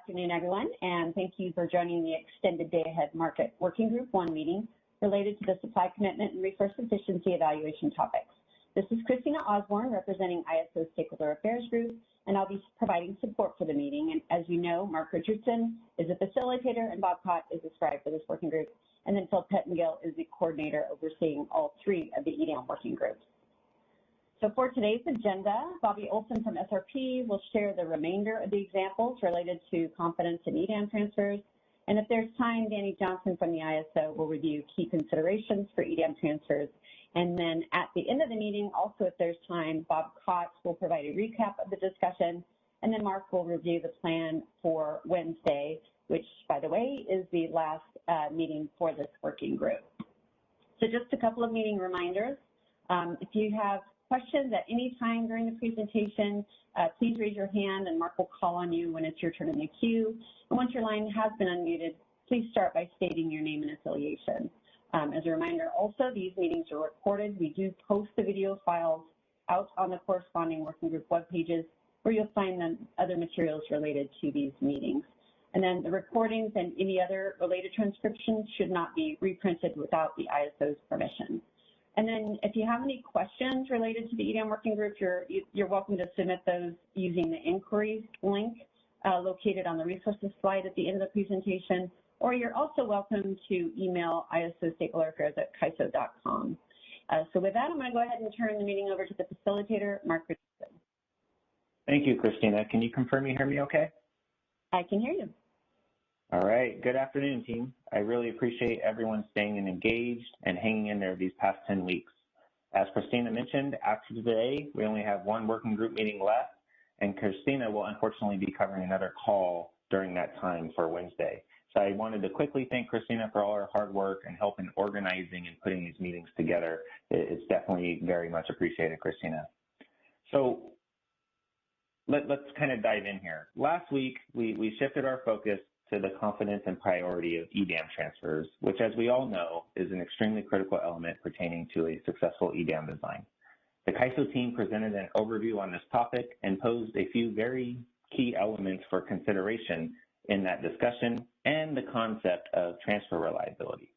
afternoon, everyone, and thank you for joining the Extended Day Ahead Market Working Group 1 meeting related to the supply commitment and resource efficiency evaluation topics. This is Christina Osborne representing ISO Stakeholder Affairs Group, and I'll be providing support for the meeting. And as you know, Mark Richardson is a facilitator and Bob Cott is a scribe for this working group. And then Phil Pettengill is the coordinator overseeing all 3 of the EDAM working groups. So for today's agenda, Bobby Olson from SRP will share the remainder of the examples related to confidence in EDAM transfers. And if there's time, Danny Johnson from the ISO will review key considerations for EDAM transfers. And then at the end of the meeting, also if there's time, Bob Cott will provide a recap of the discussion. And then Mark will review the plan for Wednesday, which, by the way, is the last meeting for this working group. So just a couple of meeting reminders. If you have questions at any time during the presentation, please raise your hand and Mark will call on you when it's your turn in the queue. And once your line has been unmuted, please start by stating your name and affiliation. As a reminder, also, these meetings are recorded. We do post the video files out on the corresponding working group web pages where you'll find the other materials related to these meetings. And then the recordings and any other related transcriptions should not be reprinted without the ISO's permission. And then if you have any questions related to the EDAM working group, you're welcome to submit those using the inquiries link located on the resources slide at the end of the presentation, or you're also welcome to email isostakeholderaffairs@kaiso.com. So with that, I'm going to go ahead and turn the meeting over to the facilitator, Mark Richardson. Thank you, Christina. Can you confirm you hear me okay? I can hear you. All right. Good afternoon, team. I really appreciate everyone staying engaged and hanging in there these past 10 weeks. As Christina mentioned, after today, we only have 1 working group meeting left, and Christina will unfortunately be covering another call during that time for Wednesday. So I wanted to quickly thank Christina for all her hard work and help in organizing and putting these meetings together. It's definitely very much appreciated, Christina. So let's kind of dive in here. Last week, we shifted our focus to the confidence and priority of EDAM transfers, which, as we all know, is an extremely critical element pertaining to a successful EDAM design. The KAISO team presented an overview on this topic and posed a few very key elements for consideration in that discussion and the concept of transfer reliability.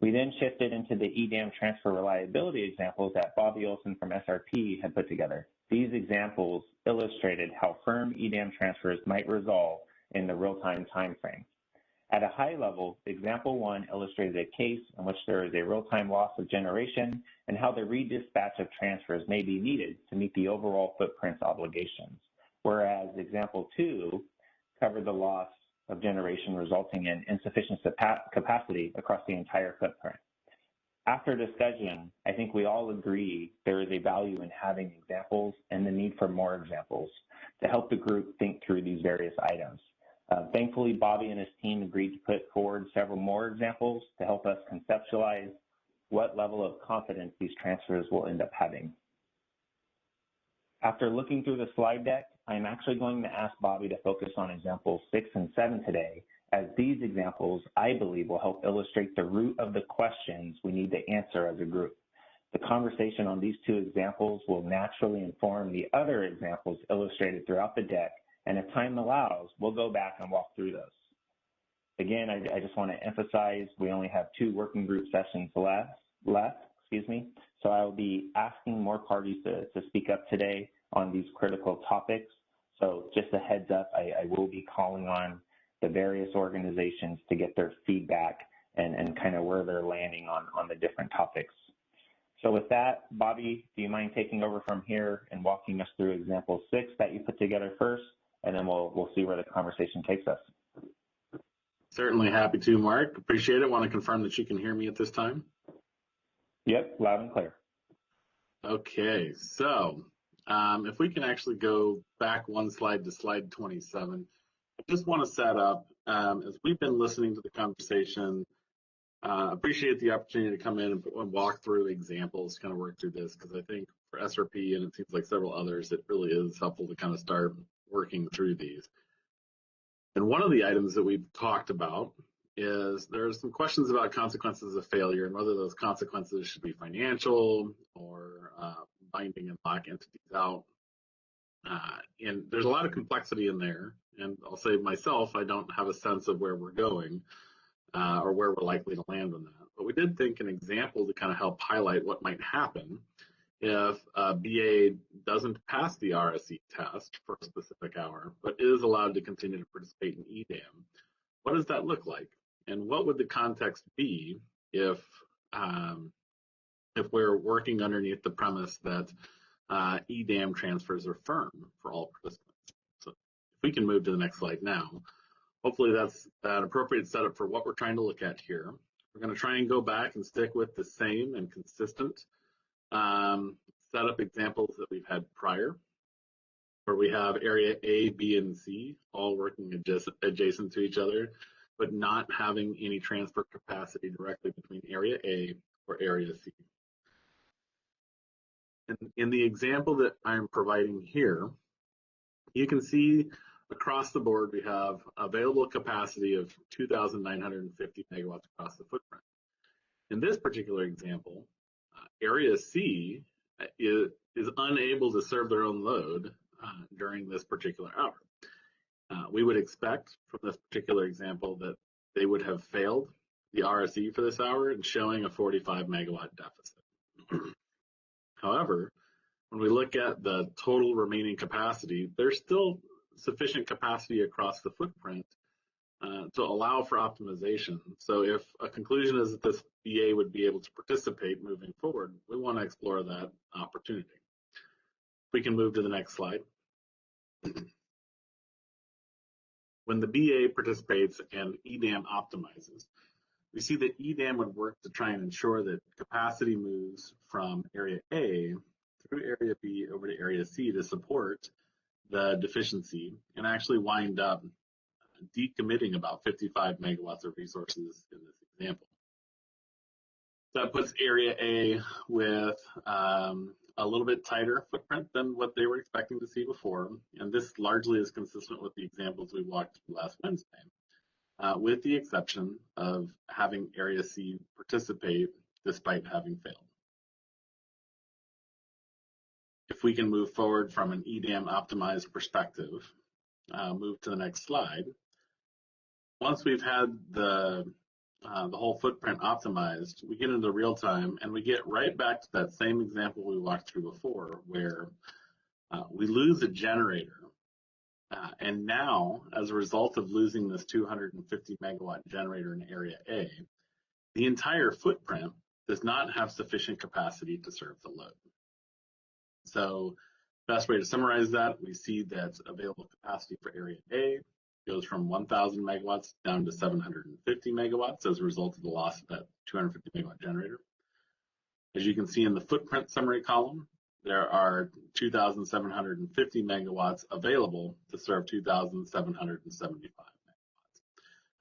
We then shifted into the EDAM transfer reliability examples that Bobby Olson from SRP had put together. These examples illustrated how firm EDAM transfers might resolve in the real-time time frame. At a high level, example 1 illustrated a case in which there is a real-time loss of generation and how the redispatch of transfers may be needed to meet the overall footprint's obligations, whereas example 2 covered the loss of generation resulting in insufficient capacity across the entire footprint. After discussion, I think we all agree there is a value in having examples and the need for more examples to help the group think through these various items. Thankfully, Bobby and his team agreed to put forward several more examples to help us conceptualize what level of confidence these transfers will end up having. After looking through the slide deck, I'm actually going to ask Bobby to focus on examples 6 and 7 today, as these examples, I believe, will help illustrate the root of the questions we need to answer as a group. The conversation on these 2 examples will naturally inform the other examples illustrated throughout the deck, and if time allows, we'll go back and walk through those. Again, I just want to emphasize we only have 2 working group sessions left, so I will be asking more parties to speak up today on these critical topics. So just a heads up, I will be calling on the various organizations to get their feedback and kind of where they're landing on the different topics. So with that, Bobby, do you mind taking over from here and walking us through example 6 that you put together first, and then we'll see where the conversation takes us. Certainly happy to, Mark. Appreciate it. Want to confirm that you can hear me at this time? Yep, loud and clear. Okay, so if we can actually go back 1 slide to slide 27, I just want to set up, as we've been listening to the conversation, appreciate the opportunity to come in and walk through examples, kind of work through this, because I think for SRP, and it seems like several others, it really is helpful to kind of start working through these. And one of the items that we've talked about is there's some questions about consequences of failure and whether those consequences should be financial or binding and lock entities out. And there's a lot of complexity in there. and I'll say myself, I don't have a sense of where we're going or where we're likely to land on that. But we did think an example to kind of help highlight what might happen if a BA doesn't pass the RSE test for a specific hour, but is allowed to continue to participate in EDAM. What does that look like? And what would the context be if we're working underneath the premise that EDAM transfers are firm for all participants? So if we can move to the next slide now, hopefully that's an appropriate setup for what we're trying to look at here. We're going to try and go back and stick with the same and consistent setup examples that we've had prior, where we have area A, B, and C all working adjacent to each other, but not having any transfer capacity directly between area A or area C. In the example that I'm providing here, you can see across the board we have available capacity of 2,950 megawatts across the footprint. In this particular example, area C is unable to serve their own load during this particular hour. We would expect from this particular example that they would have failed the RSE for this hour and showing a 45 megawatt deficit. However, when we look at the total remaining capacity, there's still sufficient capacity across the footprint to allow for optimization. So if a conclusion is that this BA would be able to participate moving forward, we want to explore that opportunity. We can move to the next slide. When the BA participates and EDAM optimizes, we see that EDAM would work to try and ensure that capacity moves from area A through area B over to area C to support the deficiency and actually wind up decommitting about 55 megawatts of resources in this example. That puts area A with a little bit tighter footprint than what they were expecting to see before, and this largely is consistent with the examples we walked through last Wednesday, with the exception of having area C participate despite having failed. If we can move forward from an EDAM optimized perspective, move to the next slide. Once we've had the whole footprint optimized, we get into real time and we get right back to that same example we walked through before, where we lose a generator. And now, as a result of losing this 250 megawatt generator in area A, the entire footprint does not have sufficient capacity to serve the load. So, best way to summarize that, we see that available capacity for area A goes from 1,000 megawatts down to 750 megawatts as a result of the loss of that 250 megawatt generator. As you can see in the footprint summary column, there are 2,750 megawatts available to serve 2,775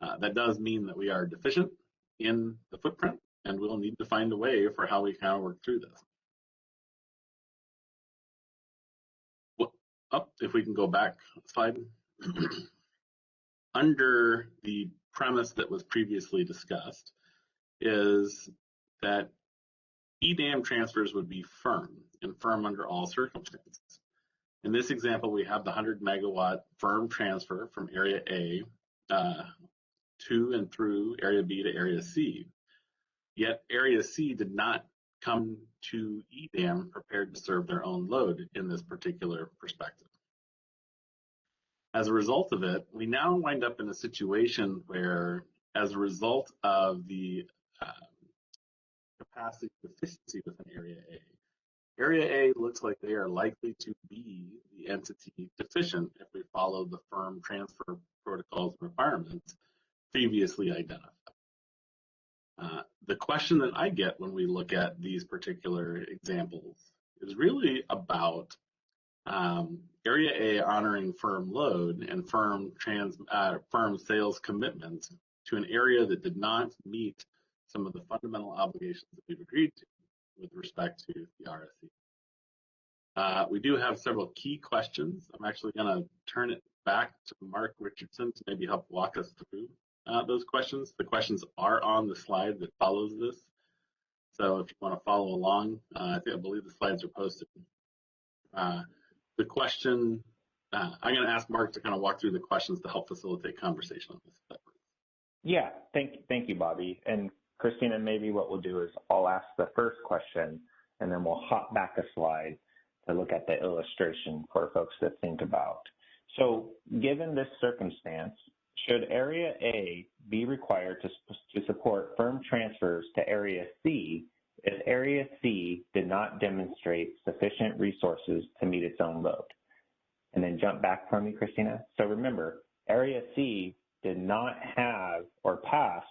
megawatts. That does mean that we are deficient in the footprint, and we'll need to find a way for how we kind of work through this. If we can go back a slide. Under the premise that was previously discussed is that EDAM transfers would be firm and firm under all circumstances. In this example, we have the 100 megawatt firm transfer from area A to and through area B to area C. Yet area C did not come to EDAM prepared to serve their own load in this particular perspective. As a result of it, we now wind up in a situation where, as a result of the capacity deficiency within Area A looks like they are likely to be the entity deficient if we follow the firm transfer protocols and requirements previously identified. The question that I get when we look at these particular examples is really about Area A honoring firm load and firm sales commitments to an area that did not meet some of the fundamental obligations that we've agreed to with respect to the RSE. We do have several key questions. I'm actually going to turn it back to Mark Richardson to maybe help walk us through those questions. The questions are on the slide that follows this. So if you want to follow along, I believe the slides are posted. The question I'm going to ask Mark to kind of walk through the questions to help facilitate conversation on this. Yeah, thank you, Bobby. And Christina, maybe what we'll do is I'll ask the first question, and then we'll hop back a slide to look at the illustration for folks to think about. So given this circumstance, should Area A be required to support firm transfers to Area C if Area C did not demonstrate sufficient resources to meet its own load? And then jump back for me, Christina. So remember, Area C did not have or pass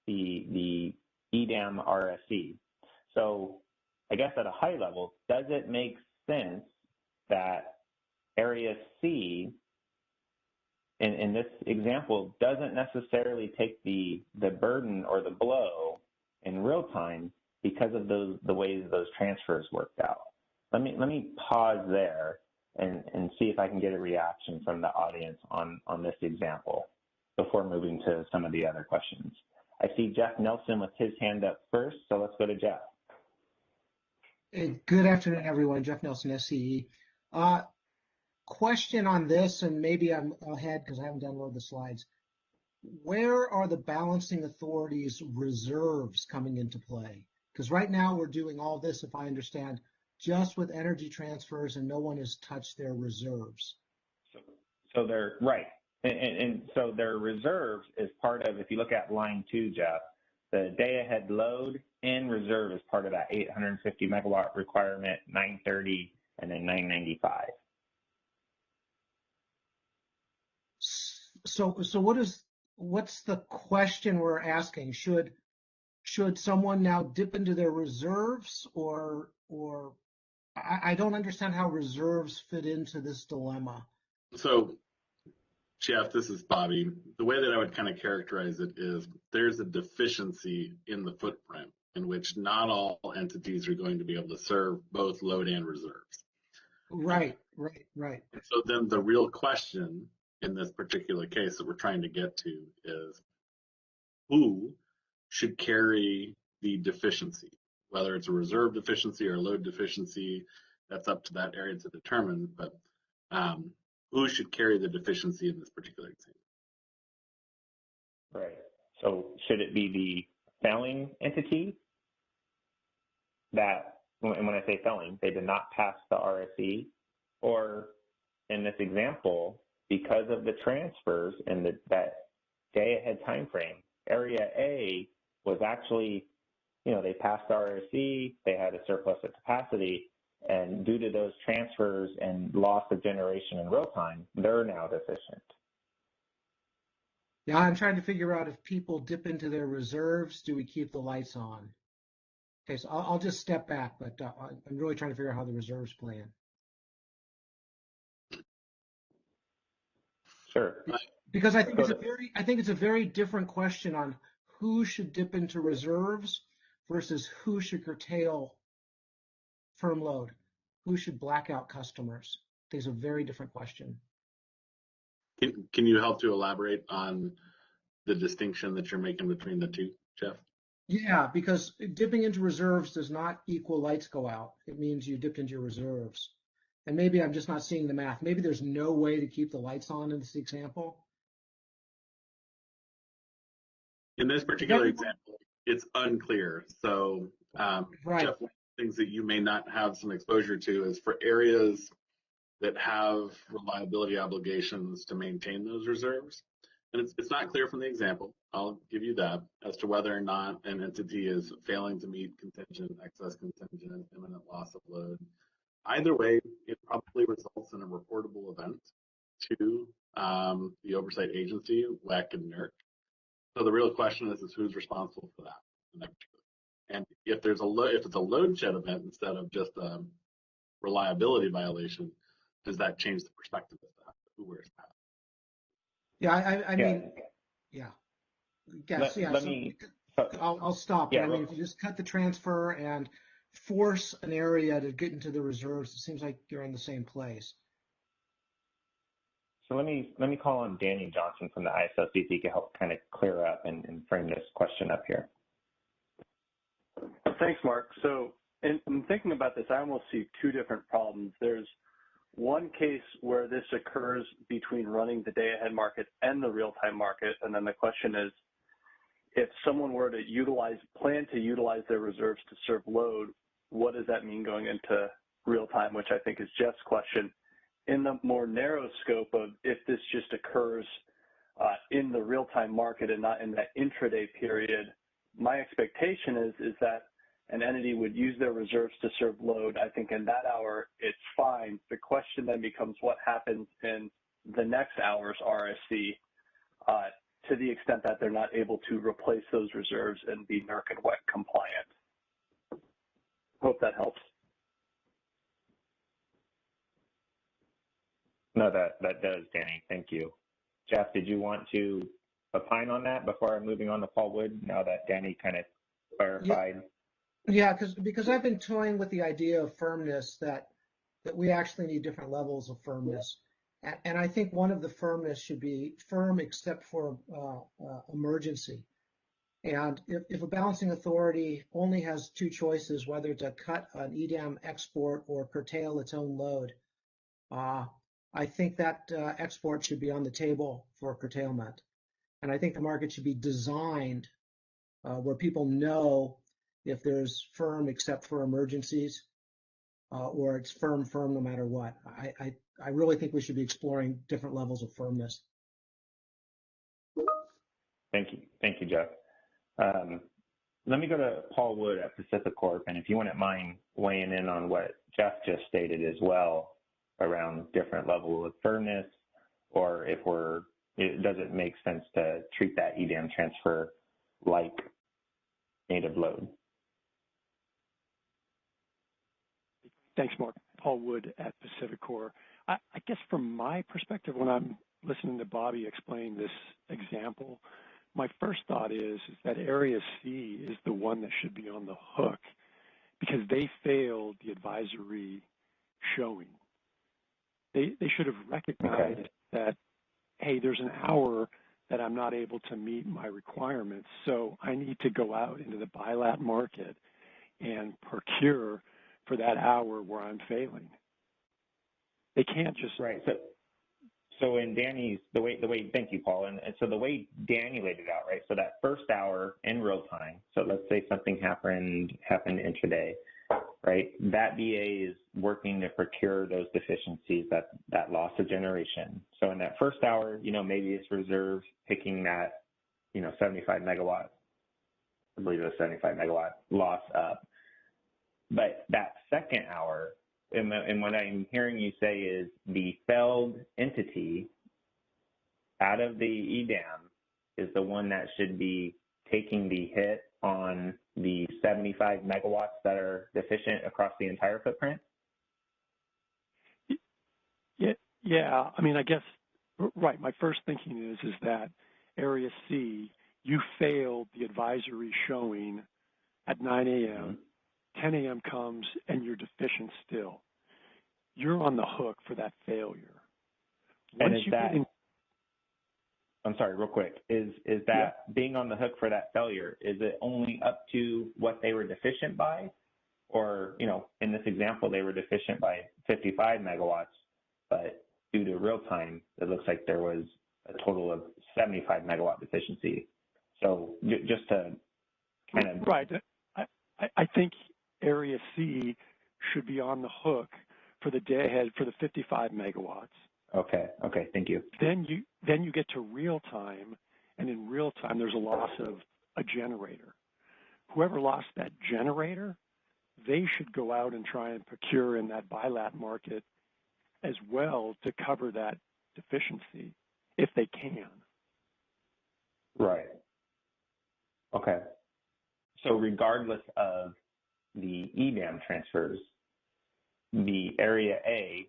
the EDAM RSE. So I guess at a high level, does it make sense that Area C in this example doesn't necessarily take the burden or the blow in real time because of the ways those transfers worked out? Let me pause there and see if I can get a reaction from the audience on this example before moving to some of the other questions. I see Jeff Nelson with his hand up first, so let's go to Jeff. Hey, good afternoon, everyone. Jeff Nelson, SCE. Question on this, and maybe I'm ahead because I haven't downloaded the slides. Where are the balancing authorities' reserves coming into play? Because right now we're doing all this, if I understand, just with energy transfers, and no one has touched their reserves. So they're right. And so their reserves is part of, if you look at line 2, Jeff, the day-ahead load in reserve is part of that 850 megawatt requirement, 930, and then 995. So what's the question we're asking? Should someone now dip into their reserves, or I don't understand how reserves fit into this dilemma. So, Jeff, this is Bobby. The way that I would kind of characterize it is there's a deficiency in the footprint in which not all entities are going to be able to serve both load and reserves. Right. And so then the real question in this particular case that we're trying to get to is who should carry the deficiency, whether it's a reserve deficiency or a load deficiency. That's up to that area to determine, but who should carry the deficiency in this particular example? Right. So should it be the failing entity that, and when I say failing, they did not pass the RSE, or in this example, because of the transfers in that day-ahead time frame, Area A was actually, they passed the RSE, they had a surplus of capacity, and due to those transfers and loss of generation in real time, they're now deficient. Yeah, I'm trying to figure out if people dip into their reserves, do we keep the lights on? Okay, so I'll just step back, but I'm really trying to figure out how the reserves play in. Sure. Because I think it's a very different question on who should dip into reserves versus who should curtail firm load, who should black out customers. I think it's a very different question. Can you help to elaborate on the distinction that you're making between the two, Jeff? Yeah, because dipping into reserves does not equal lights go out. It means you dipped into your reserves. And maybe I'm just not seeing the math. Maybe there's no way to keep the lights on in this example. In this particular example, it's unclear. So, right. Jeff, one of the things that you may not have some exposure to is for areas that have reliability obligations to maintain those reserves. And it's not clear from the example, I'll give you that, as to whether or not an entity is failing to meet contingent, excess contingent, imminent loss of load. Either way, it probably results in a reportable event to the oversight agency, WEC and NERC. So the real question is who's responsible for that? And if there's if it's a load shed event instead of just a reliability violation, does that change the perspective of that? Who wears that? Yeah, I mean, yeah. Yes, yeah. I'll stop. Yeah, I mean, if you just cut the transfer and force an area to get into the reserves, it seems like you're in the same place. So let me call on Danny Johnson from the ISO, see if he can help kind of clear up and frame this question up here. Thanks, Mark. So in thinking about this, I almost see two different problems. There's one case where this occurs between running the day-ahead market and the real-time market, and then the question is, if someone were to plan to utilize their reserves to serve load, what does that mean going into real-time, which I think is Jeff's question. In the more narrow scope of if this just occurs in the real-time market and not in that intraday period, my expectation is that an entity would use their reserves to serve load. I think in that hour, it's fine. The question then becomes what happens in the next hour's RSC to the extent that they're not able to replace those reserves and be NERC and WEC compliant. Hope that helps. No, that does, Danny. Thank you. Jeff, did you want to opine on that before moving on to Paul Wood, now that Danny kind of clarified? Yeah, because I've been toying with the idea of firmness, that we actually need different levels of firmness. And I think one of the firmness should be firm except for emergency. And if a balancing authority only has two choices, whether to cut an EDAM export or curtail its own load, I think that export should be on the table for curtailment. And I think the market should be designed where people know if there's firm except for emergencies, or it's firm no matter what. I really think we should be exploring different levels of firmness. Thank you, Jeff. Let me go to Paul Wood at Pacific Corp, and if you wouldn't mind weighing in on what Jeff just stated as well around different level of firmness, or if does it make sense to treat that EDAM transfer like native load? Thanks, Mark. Paul Wood at Pacific Corp. I guess from my perspective, when I'm listening to Bobby explain this example, my first thought is that Area C is the one that should be on the hook because they failed the advisory showing. They should have recognized that, hey, there's an hour that I'm not able to meet my requirements, so I need to go out into the bilat market and procure for that hour where I'm failing. They can't just right. So in Danny's the way thank you, Paul. And so the way Danny laid it out, right? So that first hour in real time. So let's say something happened intraday, right? That BA is working to procure those deficiencies, that loss of generation. So in that first hour, maybe it's reserves picking that 75 megawatt, I believe it was 75 megawatt loss up. But that second hour, and what I'm hearing you say is the failed entity out of the EDAM is the one that should be taking the hit on the 75 megawatts that are deficient across the entire footprint? Yeah. I mean, I guess, right. My first thinking is that Area C, you failed the advisory showing at 9 a.m., 10 a.m. comes, and you're deficient still. You're on the hook for that failure. And I'm sorry, real quick. Is that being on the hook for that failure, is it only up to what they were deficient by? Or, in this example, they were deficient by 55 megawatts, but due to real time, it looks like there was a total of 75 megawatt deficiency. So just to kind of... Right. I think Area C should be on the hook for the day ahead for the 55 megawatts. Okay, thank you. Then you get to real time, and in real time there's a loss of a generator. Whoever lost that generator, they should go out and try and procure in that bilat market as well to cover that deficiency if they can. Right. Okay. So regardless of the EDAM transfers, the Area A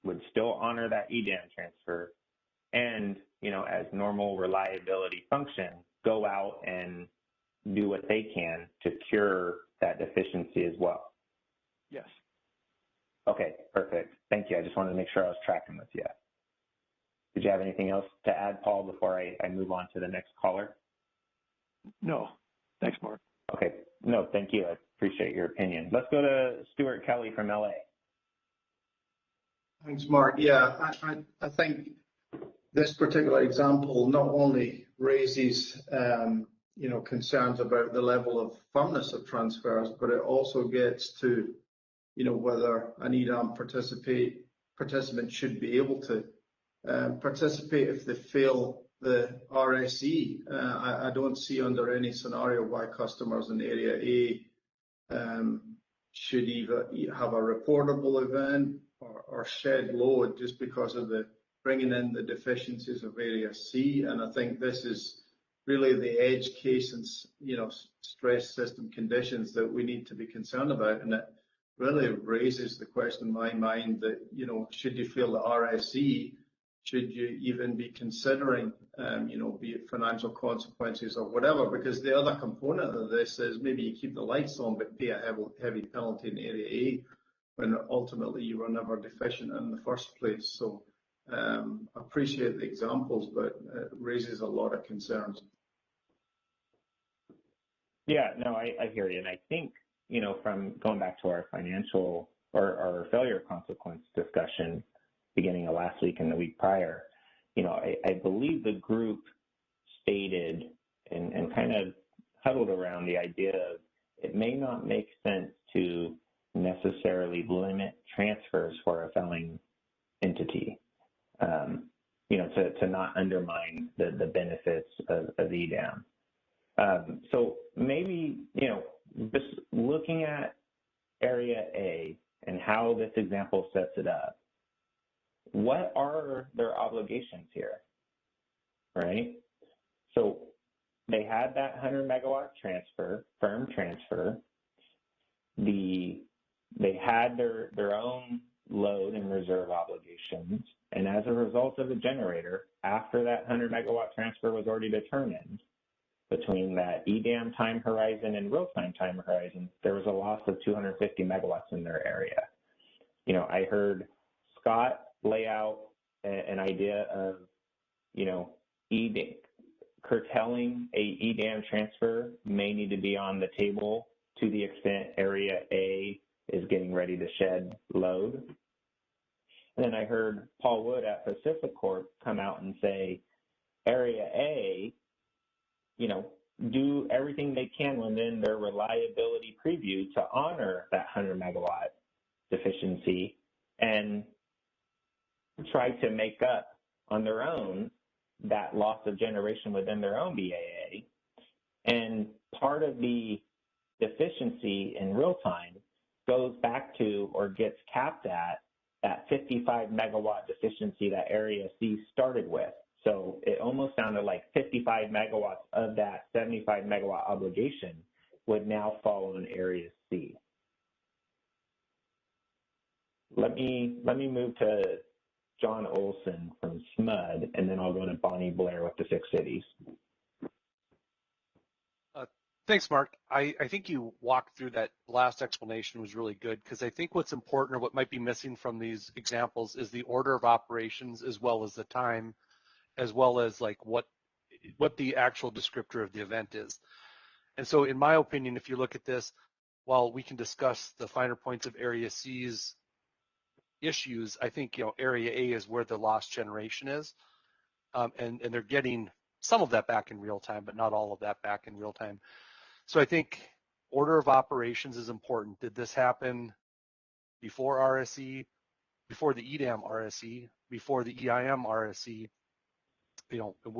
would still honor that EDAM transfer and, as normal reliability function, go out and do what they can to cure that deficiency as well. Yes. Okay, perfect. Thank you. I just wanted to make sure I was tracking with you. Did you have anything else to add, Paul, before I move on to the next caller? No. Thanks, Mark. Okay. No, thank you. I appreciate your opinion. Let's go to Stuart Kelly from LA. Thanks, Mark. Yeah, I think this particular example not only raises concerns about the level of firmness of transfers, but it also gets to whether an EDAM participant should be able to participate if they fail the RSE. I don't see under any scenario why customers in Area A should either have a reportable event or shed load just because of the bringing in the deficiencies of Area C. And I think this is really the edge case and stress system conditions that we need to be concerned about. And it really raises the question in my mind that should you fail the RSE, should you even be considering be it financial consequences or whatever, because the other component of this is maybe you keep the lights on but pay a heavy penalty in Area A when ultimately you were never deficient in the first place. So I appreciate the examples, but it raises a lot of concerns. Yeah, no, I hear you. And I think, from going back to our financial or our failure consequence discussion beginning of last week and the week prior, I believe the group stated and kind of huddled around the idea of it may not make sense to necessarily limit transfers for a failing entity, to not undermine the benefits of EDAM. So maybe, just looking at Area A and how this example sets it up, what are their obligations here, right? So they had that 100 megawatt transfer, firm transfer. They had their own load and reserve obligations, and as a result of the generator, after that 100 megawatt transfer was already determined, between that EDAM time horizon and real-time time horizon, there was a loss of 250 megawatts in their area. I heard Scott lay out an idea of, curtailing a EDAM transfer may need to be on the table to the extent Area A is getting ready to shed load. And then I heard Paul Wood at Pacific Corp come out and say, Area A, do everything they can within their reliability preview to honor that 100 megawatt deficiency and try to make up on their own that loss of generation within their own BAA. And part of the deficiency in real time goes back to or gets capped at that 55 megawatt deficiency that Area C started with. So it almost sounded like 55 megawatts of that 75 megawatt obligation would now fall on Area C. Let me move to John Olson from SMUD, and then I'll go to Bonnie Blair with the 6 cities. Thanks, Mark. I think you walked through that last explanation was really good, because I think what's important or what might be missing from these examples is the order of operations as well as the time, as well as like what the actual descriptor of the event is. And so in my opinion, if you look at this, while we can discuss the finer points of Area C's issues, I think Area A is where the lost generation is, and they're getting some of that back in real time, but not all of that back in real time. So I think order of operations is important. Did this happen before RSE, before the EDAM RSE, before the EIM RSE,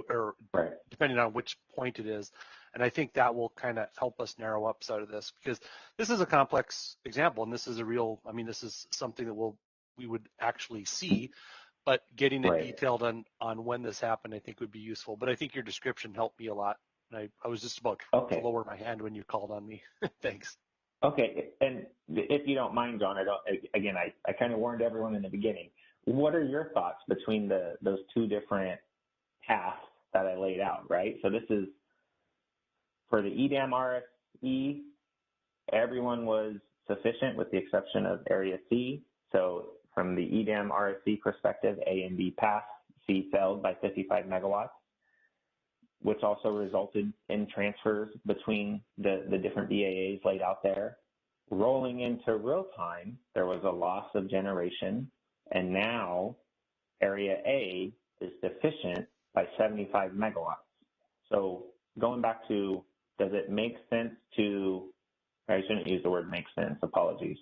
or right, depending on which point it is? And I think that will kind of help us narrow up out of this, because this is a complex example, and this is this is something that we would actually see, but getting it detailed on when this happened, I think would be useful. But I think your description helped me a lot. And I was just about to lower my hand when you called on me. Thanks. Okay, and if you don't mind, John, I kind of warned everyone in the beginning. What are your thoughts between those two different paths that I laid out, right? So this is for the EDAM RSE, everyone was sufficient with the exception of Area C. So from the EDAM RSE perspective, A and B passed, C failed by 55 megawatts, which also resulted in transfers between the different BAAs laid out there. Rolling into real time, there was a loss of generation and now area A is deficient by 75 megawatts. So going back to, does it make sense to, I shouldn't use the word make sense, apologies.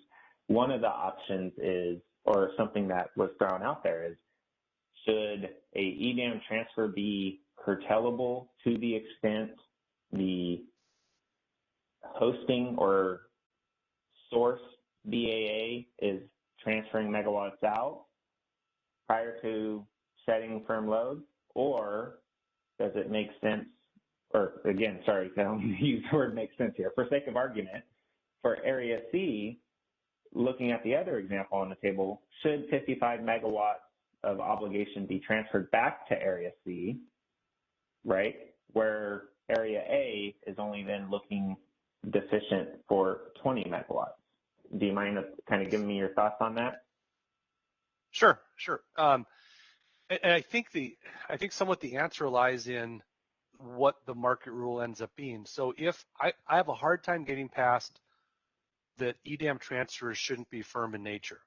One of the options is, or something that was thrown out there is, should a EDAM transfer be curtailable to the extent the hosting or source BAA is transferring megawatts out prior to setting firm load? Or does it make sense, or again, sorry, I don't use the word make sense here. For sake of argument, for area C, looking at the other example on the table, should 55 megawatts of obligation be transferred back to area C, right, where area A is only then looking deficient for 20 megawatts? Do you mind kind of giving me your thoughts on that? Sure. And I think somewhat the answer lies in what the market rule ends up being. So if I have a hard time getting past that EDAM transfers shouldn't be firm in nature,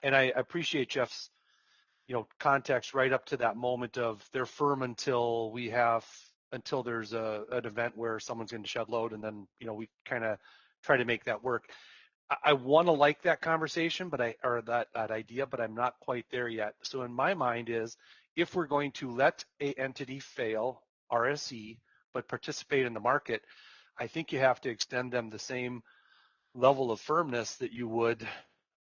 and I appreciate Jeff's context right up to that moment of they're firm until there's an event where someone's going to shed load, and then we kind of try to make that work. I want to like that conversation, that idea, but I'm not quite there yet. So in my mind is, if we're going to let a entity fail RSE but participate in the market, I think you have to extend them the same level of firmness that you would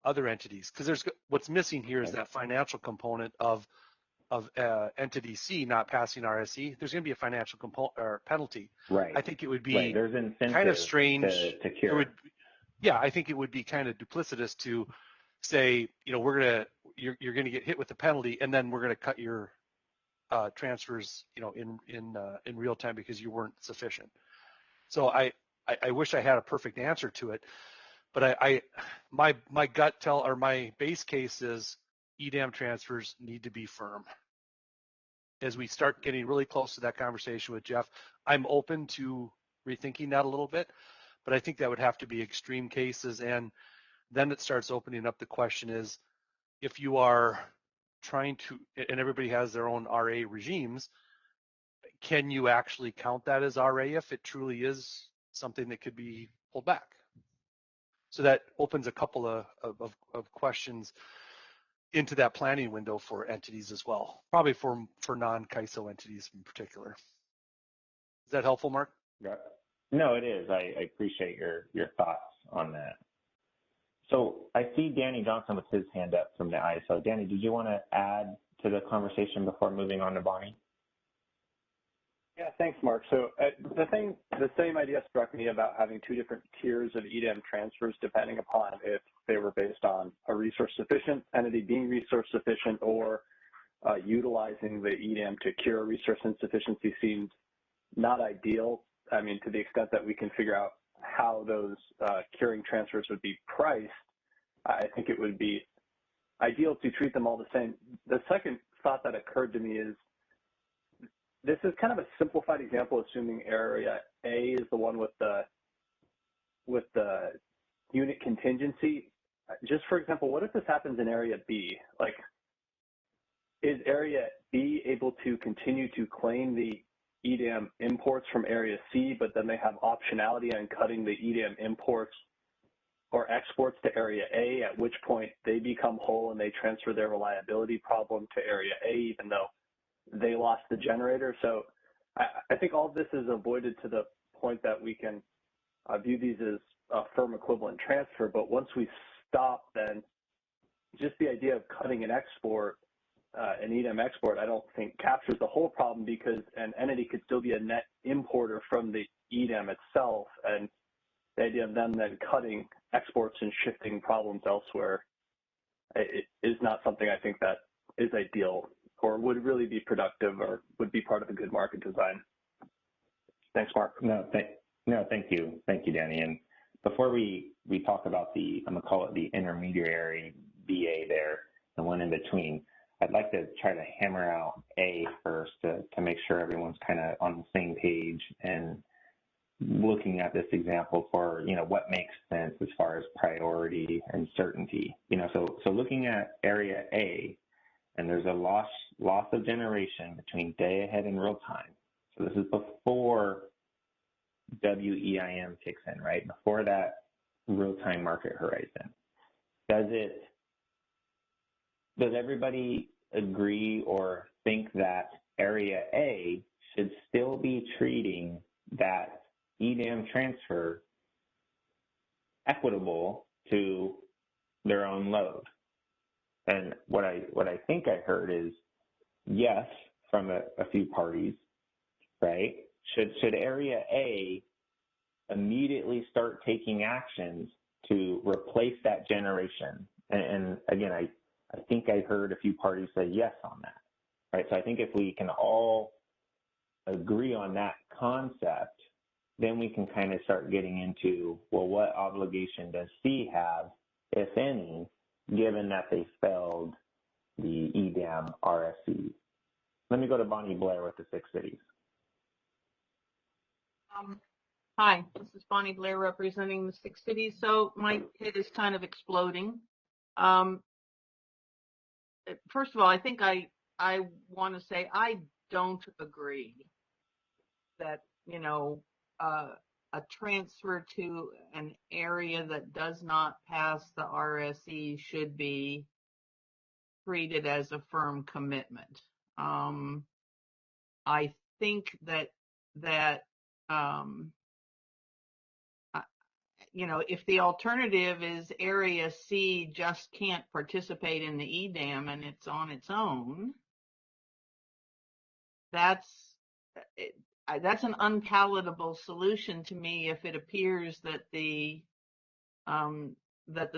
other entities, because what's missing here is that financial component of entity C not passing RSE. There's going to be a financial component or penalty. Right. I think it would be There's incentive kind of strange to cure. I think it would be kind of duplicitous to say, you're going to get hit with the penalty, and then we're going to cut your transfers, in real time because you weren't sufficient. So I wish I had a perfect answer to it, but my gut or my base case is EDAM transfers need to be firm. As we start getting really close to that conversation with Jeff, I'm open to rethinking that a little bit, but I think that would have to be extreme cases, and then it starts opening up the question is, if you are trying to, and everybody has their own RA regimes, can you actually count that as RA if it truly is something that could be pulled back? So that opens a couple of questions into that planning window for entities as well, probably for non-CAISO entities in particular. Is that helpful, Mark? Yeah. No, it is. I appreciate your thoughts on that. So I see Danny Johnson with his hand up from the ISO. Danny, did you want to add to the conversation before moving on to Bonnie? Yeah, thanks, Mark. So the same idea struck me about having two different tiers of EDAM transfers depending upon if they were based on a resource sufficient entity being resource sufficient or utilizing the EDAM to cure resource insufficiency seemed not ideal. I mean, to the extent that we can figure out how those curing transfers would be priced, I think it would be ideal to treat them all the same. The second thought that occurred to me is, this is kind of a simplified example, assuming area A is the one with the unit contingency. Just for example, what if this happens in area B? Like, is area B able to continue to claim the EDAM imports from area C, but then they have optionality on cutting the EDAM imports or exports to area A, at which point they become whole and they transfer their reliability problem to area A, even though they lost the generator? So I think all of this is avoided to the point that we can view these as a firm equivalent transfer. But once we stop, then just the idea of cutting an export, an EDAM export, I don't think captures the whole problem, because an entity could still be a net importer from the EDAM itself. And the idea of them then cutting exports and shifting problems elsewhere is not something I think that is ideal or would really be productive or would be part of a good market design. Thanks, Mark. No, thank you. Thank you, Danny. And before we talk about I'm going to call it the intermediary BA there, the one in between, I'd like to try to hammer out A first to make sure everyone's kind of on the same page and looking at this example for, what makes sense as far as priority and certainty. So looking at area A, and there's a loss of generation between day ahead and real time. So this is before WEIM kicks in, right? Before that real-time market horizon. Does everybody agree or think that area A should still be treating that EDAM transfer equitable to their own load? And what I think I heard is yes from a few parties, right? Should area A immediately start taking actions to replace that generation? And again, I think I heard a few parties say yes on that, right? So I think if we can all agree on that concept, then we can kind of start getting into, well, what obligation does C have, if any, given that they failed the EDAM RFC? Let me go to Bonnie Blair with the 6 cities. Hi, this is Bonnie Blair representing the 6 cities. So my head is kind of exploding. First of all, I think I want to say I don't agree that, a transfer to an area that does not pass the RSE should be treated as a firm commitment. I think that if the alternative is area C just can't participate in the EDAM and it's on its own, that's an unpalatable solution to me if it appears that the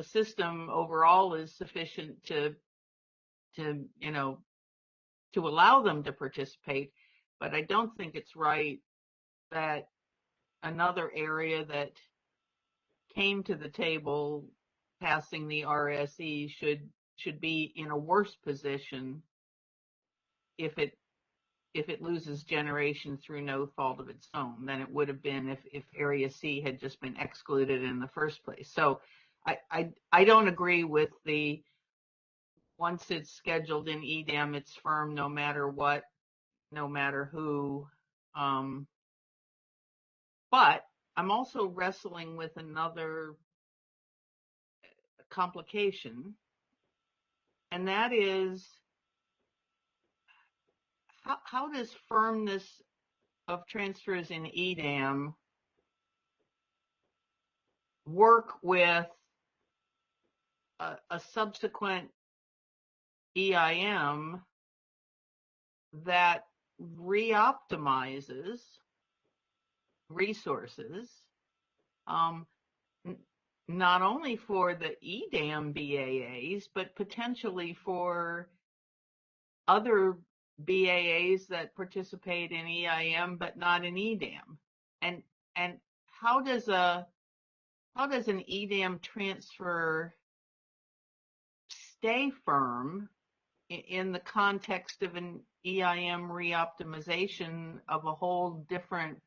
system overall is sufficient to allow them to participate. But I don't think it's right that another area that came to the table passing the RSE should be in a worse position if it loses generation through no fault of its own than it would have been if area C had just been excluded in the first place. So I don't agree with the once it's scheduled in EDAM, it's firm no matter what, no matter who. But I'm also wrestling with another complication, and that is how does firmness of transfers in EDAM work with a subsequent EIM that reoptimizes resources, not only for the EDAM BAAs, but potentially for other BAAs that participate in EIM but not in EDAM. And how does an EDAM transfer stay firm in the context of an EIM reoptimization of a whole different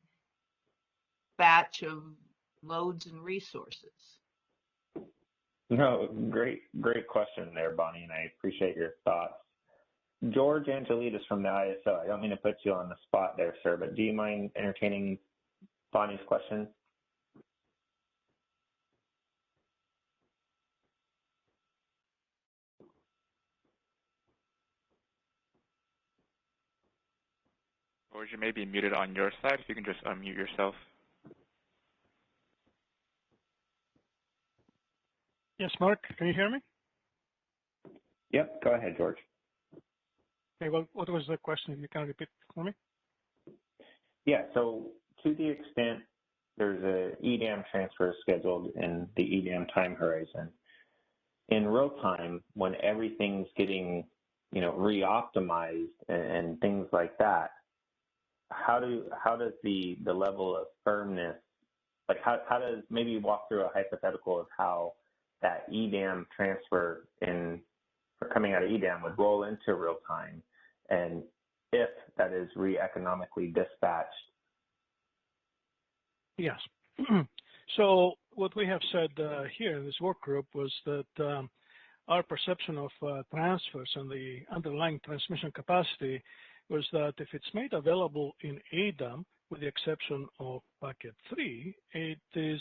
batch of loads and resources? No, great question there, Bonnie, and I appreciate your thoughts. George Angelides from the ISO, I don't mean to put you on the spot there, sir, but do you mind entertaining Bonnie's question? George, you may be muted on your side. If you can just unmute yourself. Yes, Mark, can you hear me? Yep, go ahead, George. Okay, well, what was the question? If you can repeat for me? Yeah, so to the extent there's a EDAM transfer scheduled in the EDAM time horizon, in real time, when everything's getting, reoptimized and things like that, how does the level of firmness, like how does, maybe walk through a hypothetical of how that EDAM transfer coming out of EDAM would roll into real time, and if that is re-economically dispatched, Yes. So what we have said here in this work group was that our perception of transfers and the underlying transmission capacity was that if it's made available in EDAM, with the exception of bucket 3, it is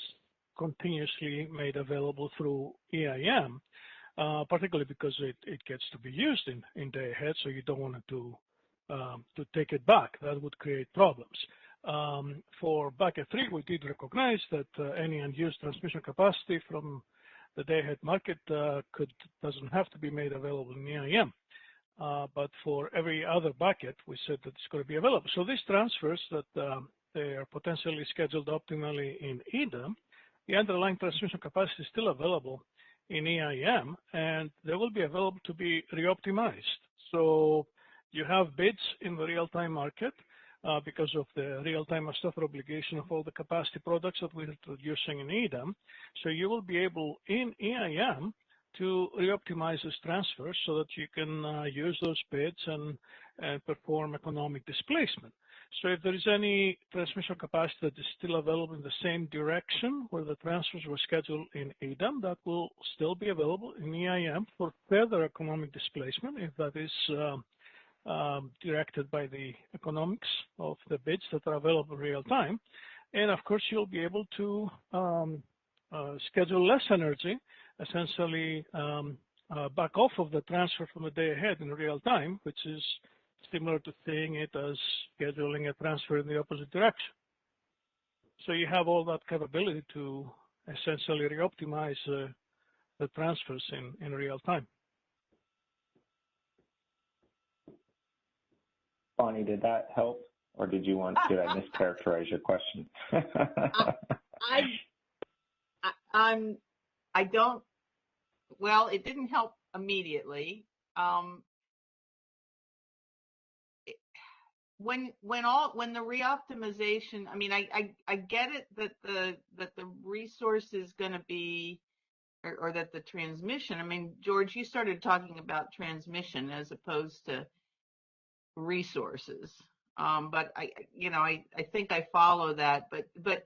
continuously made available through EIM, particularly because it gets to be used in day ahead, so you don't want to take it back. That would create problems. For bucket 3, we did recognize that any unused transmission capacity from the day-ahead market doesn't have to be made available in EIM. But for every other bucket, we said that it's going to be available. So these transfers that they are potentially scheduled optimally in EDAM, the underlying transmission capacity is still available in EIM, and they will be available to be reoptimized. So you have bids in the real-time market because of the real-time master obligation of all the capacity products that we're introducing in EDAM. So you will be able in EIM to reoptimize these transfers so that you can use those bids and perform economic displacement. So if there is any transmission capacity that is still available in the same direction where the transfers were scheduled in EDAM, that will still be available in EIM for further economic displacement if that is directed by the economics of the bids that are available real time. And of course, you'll be able to schedule less energy, essentially back off of the transfer from the day ahead in real time, which is similar to seeing it as scheduling a transfer in the opposite direction. So you have all that capability to essentially reoptimize the transfers in real time. Bonnie, did that help? Or did you want to mischaracterize your question? I don't, well, it didn't help immediately. When the reoptimization, I mean, I get it that the resource is going to be, or that the transmission, I mean, George, you started talking about transmission as opposed to resources. But I think I follow that, but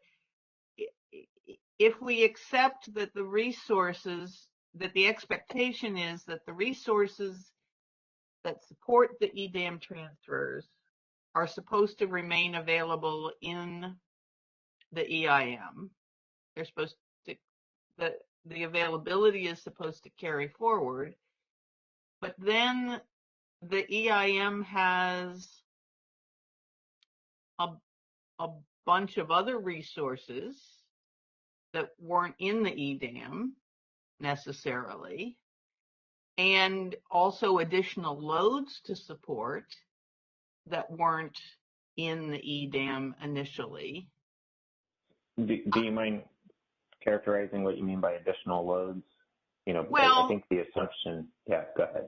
if we accept that the resources, that the expectation is that the resources that support the EDAM transfers are supposed to remain available in the EIM. They're supposed to, the availability is supposed to carry forward, but then the EIM has a bunch of other resources that weren't in the EDAM necessarily, and also additional loads to support that weren't in the EDAM initially. Do you mind characterizing what you mean by additional loads? You know, well, I think the assumption, yeah, go ahead.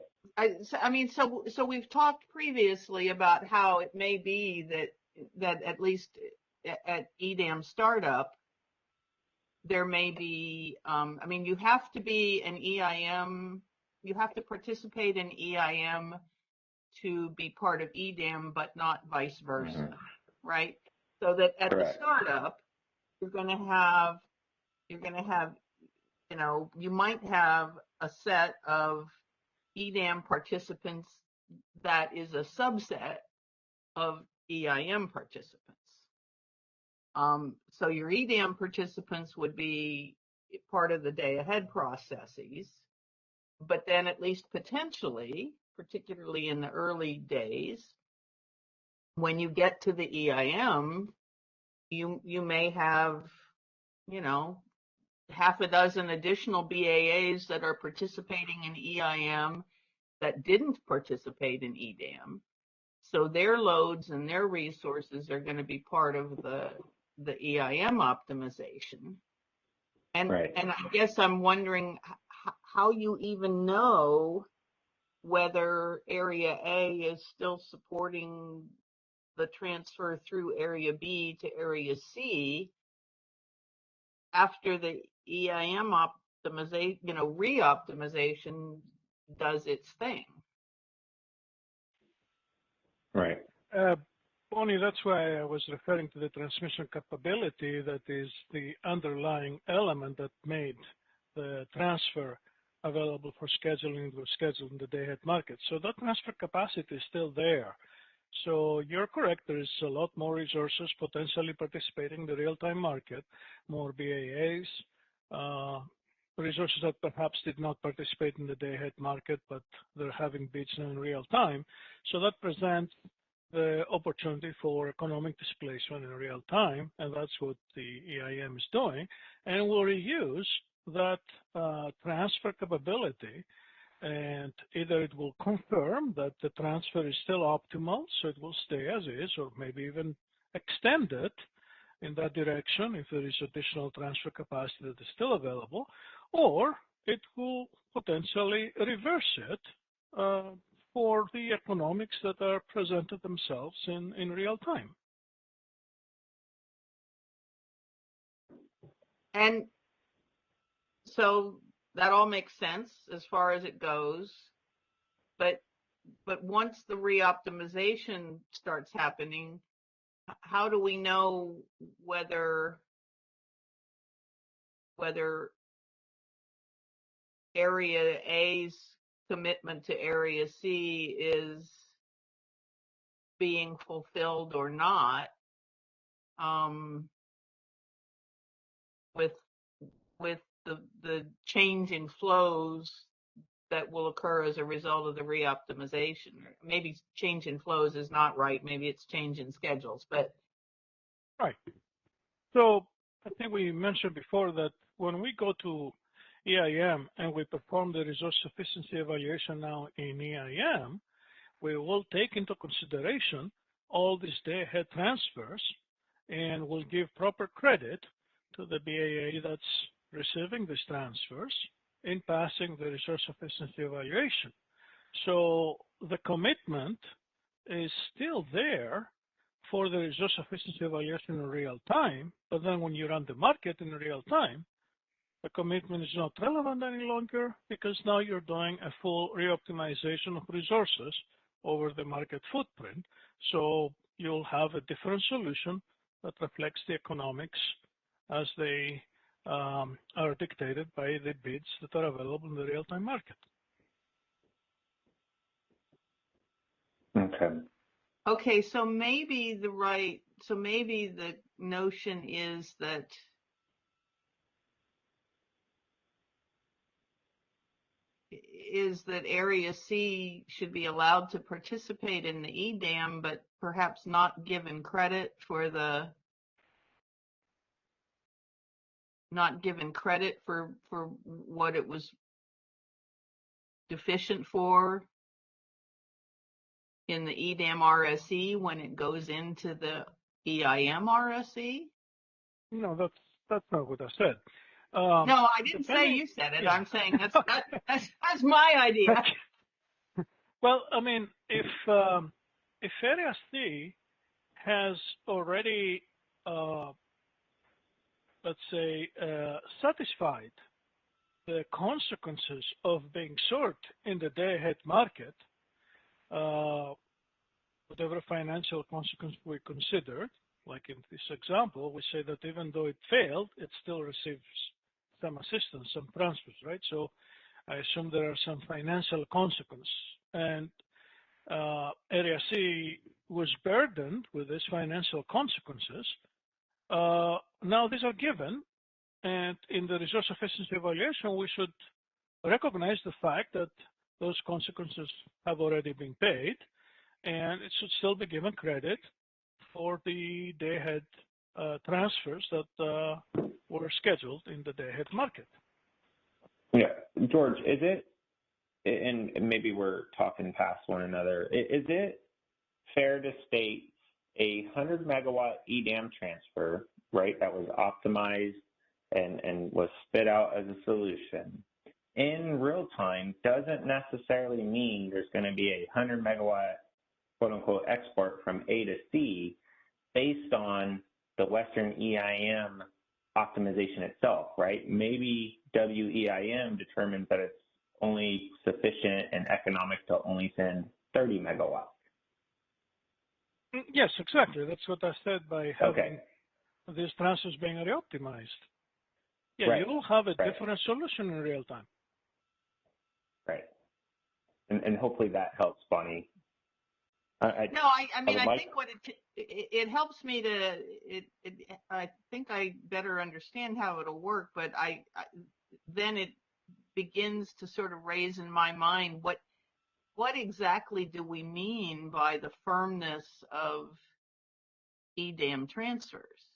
I mean, so we've talked previously about how it may be that at least at EDAM startup, there may be, I mean, you have to be an EIM, you have to participate in EIM to be part of EDAM, but not vice versa, right? So that at the startup, you're going to have, you know, you might have a set of EDAM participants that is a subset of EIM participants. So your EDAM participants would be part of the day ahead processes, but then at least potentially, particularly in the early days, when you get to the EIM, you may have, you know, half a dozen additional BAAs that are participating in EIM that didn't participate in EDAM. So their loads and their resources are going to be part of the EIM optimization. And and I guess I'm wondering how you even know whether Area A is still supporting the transfer through Area B to Area C after the EIM optimization, you know, reoptimization does its thing. Right. Bonnie, that's why I was referring to the transmission capability that is the underlying element that made the transfer available for scheduling was scheduled in the day-ahead market. So that transfer capacity is still there. So you're correct, there is a lot more resources potentially participating in the real-time market, more BAAs, resources that perhaps did not participate in the day-ahead market, but they're having bids now in real time. So that presents the opportunity for economic displacement in real time, and that's what the EIM is doing. And we'll reuse that transfer capability, and either it will confirm that the transfer is still optimal, so it will stay as is, or maybe even extend it in that direction if there is additional transfer capacity that is still available, or it will potentially reverse it for the economics that are presented themselves in real time. And so that all makes sense as far as it goes, but once the reoptimization starts happening, how do we know whether Area A's commitment to Area C is being fulfilled or not, with the change in flows that will occur as a result of the reoptimization? Maybe change in flows is not right. Maybe it's change in schedules, but. Right. So I think we mentioned before that when we go to EIM and we perform the resource sufficiency evaluation now in EIM, we will take into consideration all these day-ahead transfers and will give proper credit to the BAA that's receiving these transfers in passing the resource sufficiency evaluation. So the commitment is still there for the resource sufficiency evaluation in real time, but then when you run the market in real time, the commitment is not relevant any longer because now you're doing a full reoptimization of resources over the market footprint. So you'll have a different solution that reflects the economics as they are dictated by the bids that are available in the real-time market. Okay. Okay, so maybe the notion is that Area C should be allowed to participate in the EDAM, but perhaps not given credit for what it was deficient for in the EDAM RSE when it goes into the EIM RSE? No, that's not what I said. No, I didn't say you said it. Yeah. I'm saying that's my idea. Well, I mean, if Area C has already, let's say, satisfied the consequences of being short in the day-ahead market, whatever financial consequence we considered, like in this example, we say that even though it failed, it still receives some assistance, some transfers, right? So I assume there are some financial consequences. And Area C was burdened with these financial consequences. Now these are given, and in the resource efficiency evaluation, we should recognize the fact that those consequences have already been paid, and it should still be given credit for the day-ahead transfers that were scheduled in the day-ahead market. Yeah, George, is it, and maybe we're talking past one another, is it fair to state a 100 megawatt EDAM transfer, right, that was optimized and was spit out as a solution in real time doesn't necessarily mean there's going to be a 100 megawatt quote unquote export from A to C based on the Western EIM optimization itself, right? Maybe WEIM determines that it's only sufficient and economic to only send 30 megawatts. Yes, exactly. That's what I said by having these transfers being reoptimized. Yeah, Right. you will have a Right. different solution in real time. Right. And hopefully that helps, Bonnie. I mean, I like... think what it helps me to, I think I better understand how it'll work, but then it begins to sort of raise in my mind what exactly do we mean by the firmness of EDAM transfers?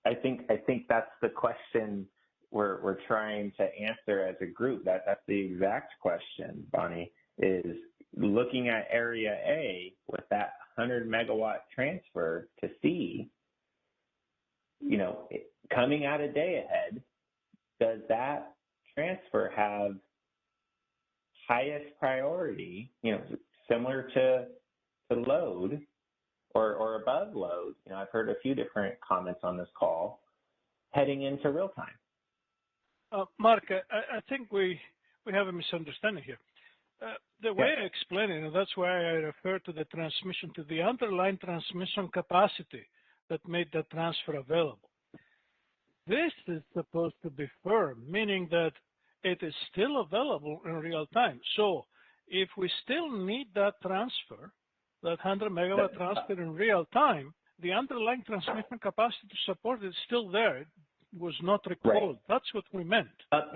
I think that's the question we're trying to answer as a group. That's the exact question, Bonnie, is looking at area A with that 100 megawatt transfer to see, coming out of day ahead, does that transfer have highest priority, similar to load or above load? I've heard a few different comments on this call heading into real time. Mark, I think we have a misunderstanding here. The way I explain it, and that's why I refer to the transmission, to the underlying transmission capacity that made the transfer available. This is supposed to be firm, meaning that it is still available in real time. So if we still need that transfer, that 100 megawatt transfer in real time, the underlying transmission capacity to support it is still there. It was not recalled. Right. That's what we meant. Up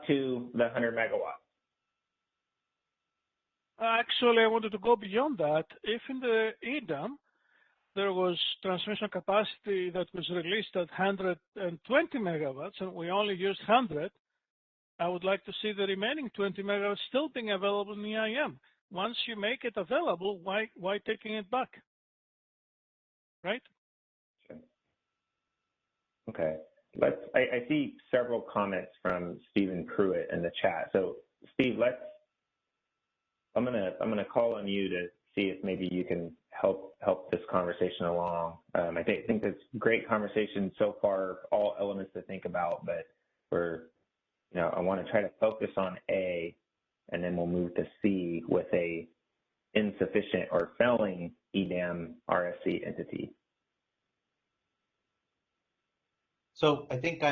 to the 100 megawatts. Actually, I wanted to go beyond that. If in the EDAM there was transmission capacity that was released at 120 megawatts and we only used 100, I would like to see the remaining 20 megawatts still being available in EIM. Once you make it available, why taking it back? Right? Okay. I see several comments from Stephen Pruitt in the chat. So Steve, I'm gonna call on you to see if maybe you can help this conversation along. I think it's a great conversation so far, all elements to think about, but I want to try to focus on A, and then we'll move to C with a insufficient or failing EDAM RSC entity. So I think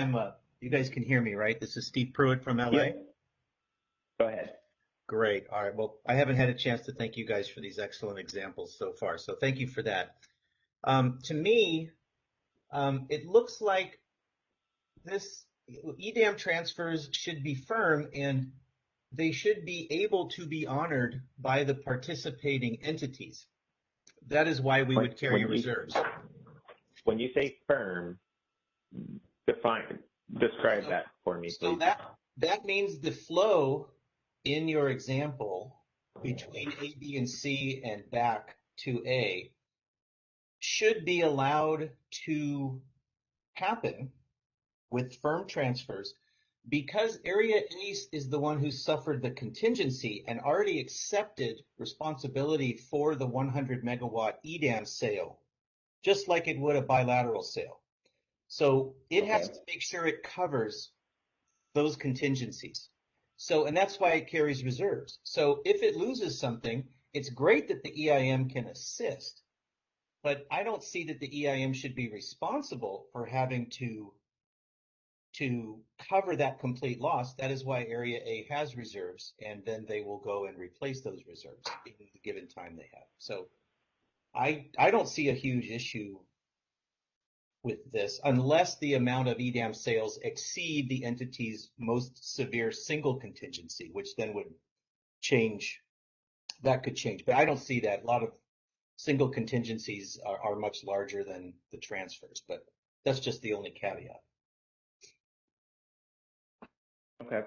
you guys can hear me, right? This is Steve Pruitt from LA. Yep. Go ahead. Great. All right. Well, I haven't had a chance to thank you guys for these excellent examples so far. So thank you for that. To me, it looks like this EDAM transfers should be firm and they should be able to be honored by the participating entities. That is why we would carry reserves. When you say firm, describe that for me, please. So that means the flow in your example between A, B, and C and back to A should be allowed to happen with firm transfers because Area A is the one who suffered the contingency and already accepted responsibility for the 100 megawatt EDAM sale, just like it would a bilateral sale. So it has to make sure it covers those contingencies. So, and that's why it carries reserves. So if it loses something, it's great that the EIM can assist, but I don't see that the EIM should be responsible for having to cover that complete loss. That is why Area A has reserves, and then they will go and replace those reserves in the given time they have. So I don't see a huge issue with this unless the amount of EDAM sales exceed the entity's most severe single contingency, which then would change. That could change, but I don't see that. A lot of single contingencies are much larger than the transfers, but that's just the only caveat. Okay.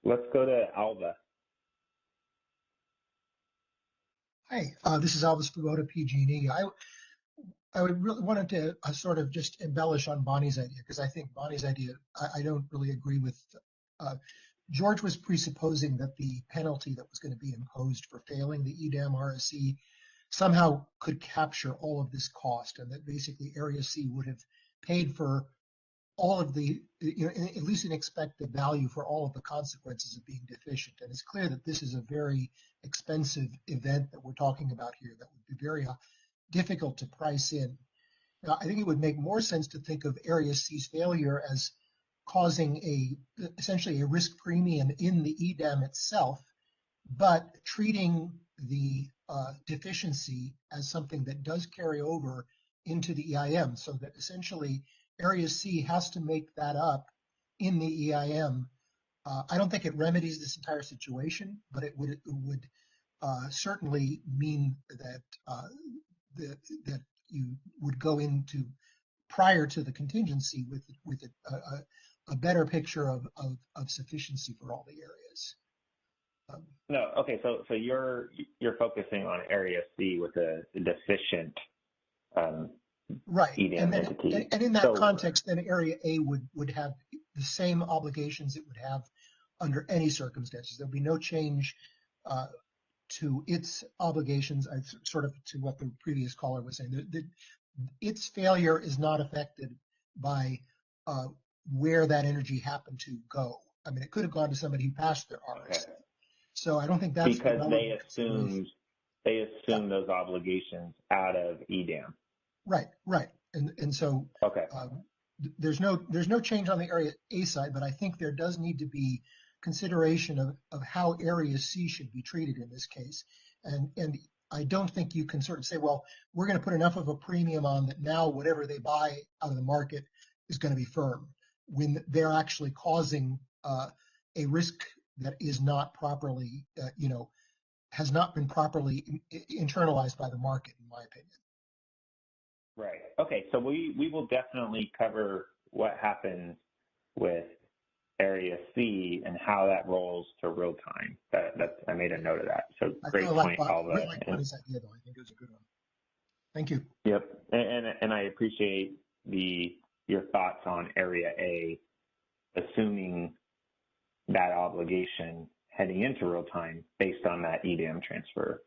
Let's go to Alva. Hi, this is Alva Spagoda, PG&E. I would really wanted to sort of just embellish on Bonnie's idea, because I think Bonnie's idea, I don't really agree with. George was presupposing that the penalty that was going to be imposed for failing the EDAM RSC somehow could capture all of this cost, and that basically Area C would have paid for all of the, at least an expected value for all of the consequences of being deficient. And it's clear that this is a very expensive event that we're talking about here that would be very difficult to price in. Now, I think it would make more sense to think of Area C's failure as causing essentially a risk premium in the EDAM itself, but treating the deficiency as something that does carry over into the EIM, so that essentially Area C has to make that up in the EIM. I don't think it remedies this entire situation, but it would certainly mean that that you would go into prior to the contingency with a better picture of sufficiency for all the areas. No, okay, so you're focusing on Area C with a deficient right, EDAM entity. And in that context, then Area A would have the same obligations it would have under any circumstances. There'll be no change to its obligations, sort of to what the previous caller was saying. Its failure is not affected by where that energy happened to go. I mean, it could have gone to somebody who passed their RSC. Okay. So I don't think that's because they assumed those obligations out of EDAM. Right, and so okay. There's no change on the Area A side, but I think there does need to be consideration of how Area C should be treated in this case, and I don't think you can sort of say, well, we're going to put enough of a premium on that now whatever they buy out of the market is going to be firm, when they're actually causing a risk that is not properly, has not been properly internalized by the market, in my opinion. Right. Okay. So we will definitely cover what happens with Area C and how that rolls to real time. I made a note of that. So great point, Alva. I like Bonnie's idea, though. I think it was a good one. Thank you. Yep. And I appreciate your thoughts on Area A, assuming that obligation heading into real time based on that EDAM transfer,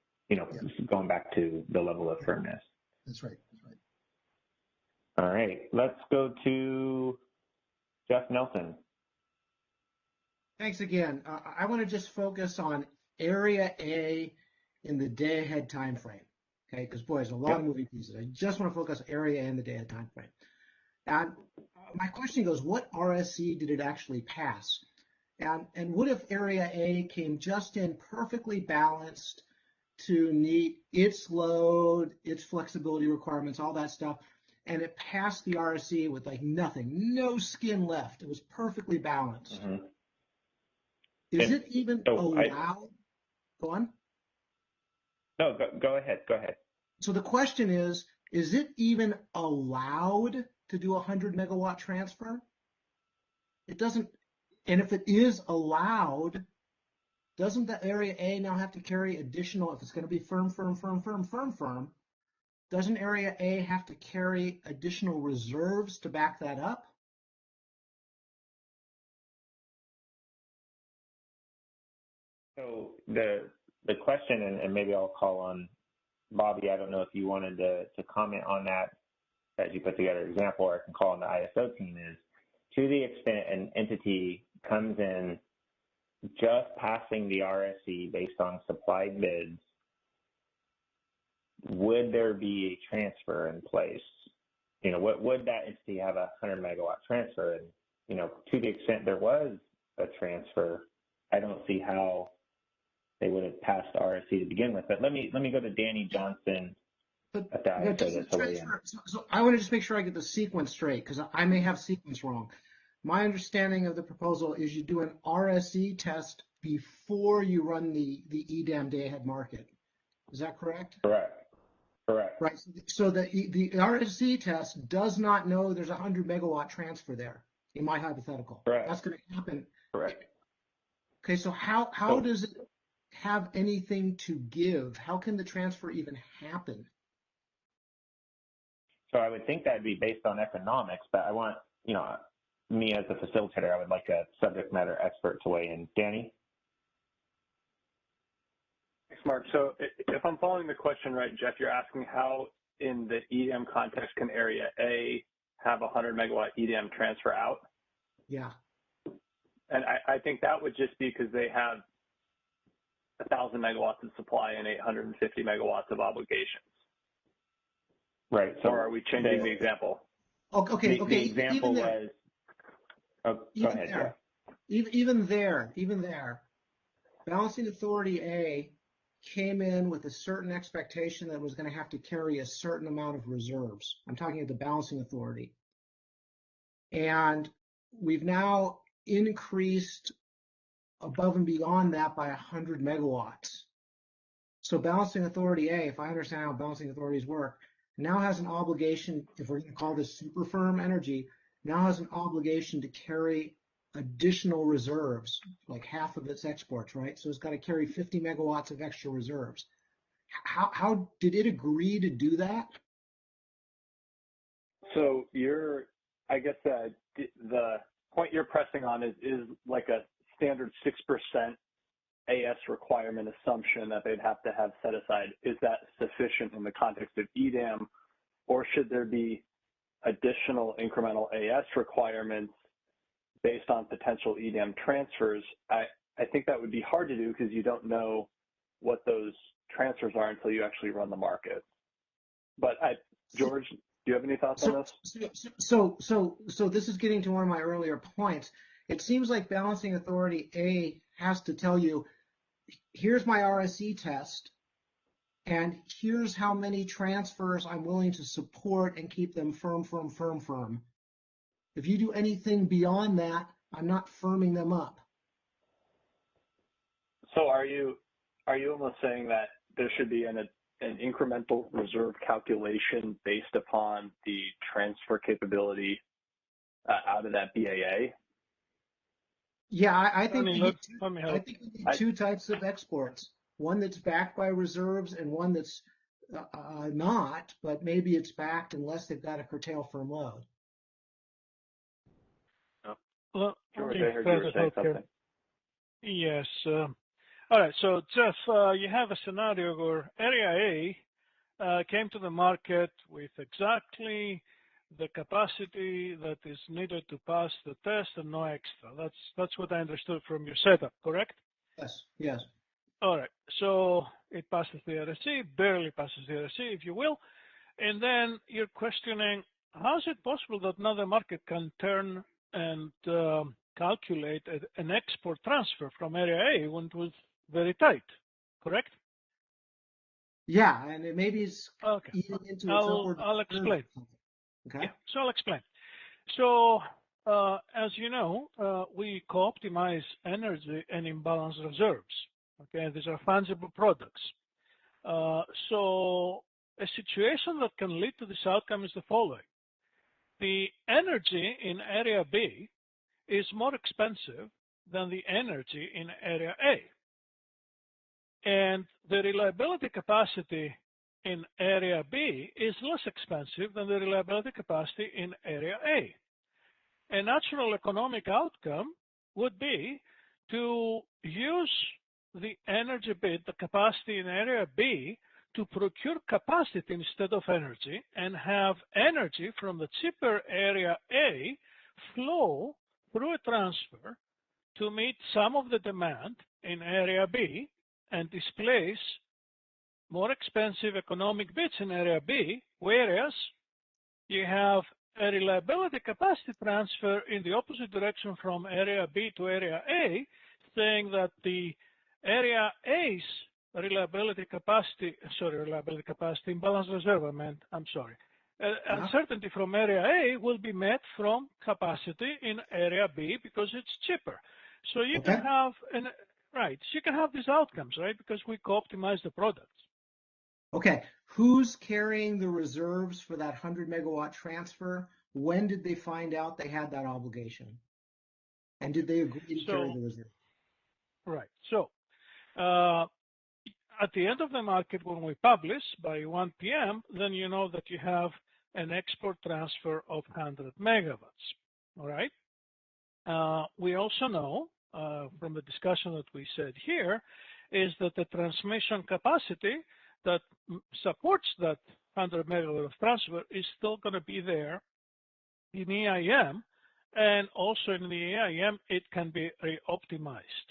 going back to the level of firmness. That's right. All right, let's go to Jeff Nelson. Thanks again. I want to just focus on Area A in the day-ahead time frame, okay? Because, boy, there's a lot of moving pieces. I just want to focus on Area A in the day-ahead time frame. And my question goes, what RSC did it actually pass? And what if Area A came just in perfectly balanced to meet its load, its flexibility requirements, all that stuff, and it passed the RSC with like nothing, no skin left. It was perfectly balanced. Mm-hmm. Is it even allowed? Go on. No, go ahead. Go ahead. So the question is it even allowed to do a 100 megawatt transfer? It doesn't. And if it is allowed, doesn't the Area A now have to carry additional, if it's going to be firm, doesn't Area A have to carry additional reserves to back that up? So the question, and maybe I'll call on Bobby, I don't know if you wanted to comment on that as you put together an example, or I can call on the ISO team, is to the extent an entity comes in just passing the RSC based on supplied bids, would there be a transfer in place? Would that entity have a 100 megawatt transfer? And, to the extent there was a transfer, I don't see how they would have passed RSC to begin with. But let me go to Danny Johnson at the ISO. So I want to just make sure I get the sequence straight, because I may have sequence wrong. My understanding of the proposal is you do an RSC test before you run the EDAM day-ahead market. Is that correct? Correct. Right. So the RSC test does not know there's a 100 megawatt transfer there, in my hypothetical. Correct. That's going to happen. Correct. Okay, so how does it have anything to give? How can the transfer even happen? So I would think that would be based on economics, but I want, me as a facilitator, I would like a subject matter expert to weigh in. Danny? Thanks, Mark. So if I'm following the question right, Jeff, you're asking how in the EDAM context can Area A have a 100 megawatt EDM transfer out. Yeah. And I think that would just be because they have 1,000 megawatts of supply and 850 megawatts of obligations. Right. So or are we changing the example? Okay. The example was. Oh, go ahead. There, even there, Balancing Authority A came in with a certain expectation that it was going to have to carry a certain amount of reserves. I'm talking about the Balancing Authority. And we've now increased above and beyond that by 100 megawatts. So Balancing Authority A, if I understand how balancing authorities work, now has an obligation, if we're going to call this super firm energy, now has an obligation to carry additional reserves, like half of its exports, right? So it's got to carry 50 megawatts of extra reserves. How did it agree to do that? So I guess the point you're pressing on is like a standard 6% AS requirement assumption that they'd have to have set aside. Is that sufficient in the context of EDAM, or should there be additional incremental AS requirements based on potential EDAM transfers? I think that would be hard to do because you don't know what those transfers are until you actually run the market. But George, do you have any thoughts on this? So this is getting to one of my earlier points. It seems like Balancing Authority A has to tell you, here's my RSE test, and here's how many transfers I'm willing to support and keep them firm. If you do anything beyond that, I'm not firming them up. So are you almost saying that there should be an incremental reserve calculation based upon the transfer capability out of that BAA? Yeah, I think we need two types of exports. One that's backed by reserves and one that's not, but maybe it's backed unless they've got a curtail firm load. Well, George, I heard you were saying something. Yes. All right. So, Jeff, you have a scenario where Area A came to the market with exactly the capacity that is needed to pass the test and no extra. That's what I understood from your setup, correct? Yes. All right. So it passes the RSE, barely passes the RSE, if you will. And then you're questioning, how is it possible that another market can turn and calculate an export transfer from Area A when it was very tight, correct? Yeah, and it maybe it's eating into its upward. I'll explain. Okay. Yeah, so I'll explain. So, as you know, we co-optimize energy and imbalance reserves. Okay, these are fungible products. So, a situation that can lead to this outcome is the following. The energy in Area B is more expensive than the energy in Area A. And the reliability capacity in Area B is less expensive than the reliability capacity in Area A. A natural economic outcome would be to use the energy bit, the capacity in Area B, to procure capacity instead of energy and have energy from the cheaper Area A flow through a transfer to meet some of the demand in Area B and displace more expensive economic bits in Area B, whereas you have a reliability capacity transfer in the opposite direction from Area B to Area A, saying that the Area A's reliability capacity imbalance reserve, uncertainty from Area A will be met from capacity in Area B because it's cheaper. So you can have you can have these outcomes, right? Because we co-optimize the products. Okay, who's carrying the reserves for that 100 megawatt transfer? When did they find out they had that obligation? And did they agree to carry the reserve? Right. So at the end of the market, when we publish by 1 p.m., then you know that you have an export transfer of 100 megawatts. All right. We also know from the discussion that we said here is that the transmission capacity that supports that 100 megawatt of transfer is still going to be there in EIM, and also in the EIM, it can be re-optimized.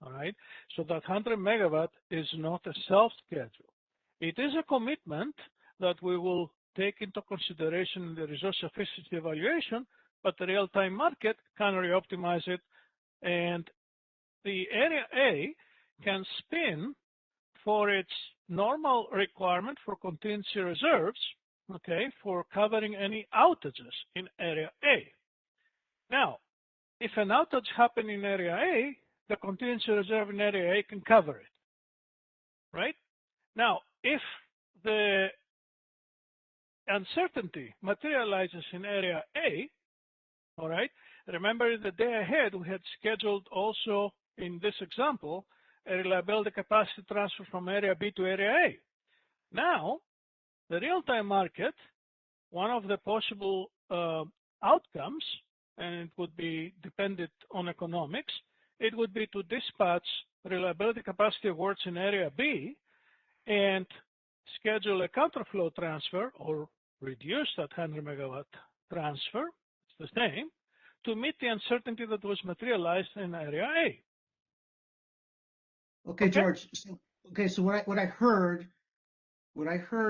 All right, so that 100 megawatt is not a self-schedule. It is a commitment that we will take into consideration in the resource efficiency evaluation, but the real-time market can re-optimize it, and the area A can spin for its normal requirement for contingency reserves, okay, for covering any outages in area A. Now, if an outage happens in area A, the contingency reserve in area A can cover it, right? Now, if the uncertainty materializes in area A, all right, remember the day ahead we had scheduled also in this example a reliability capacity transfer from area B to area A. Now, the real-time market, one of the possible outcomes, and it would be dependent on economics, it would be to dispatch reliability capacity awards in area B and schedule a counterflow transfer or reduce that 100 megawatt transfer, it's the same, to meet the uncertainty that was materialized in area A. Okay, George. So what I heard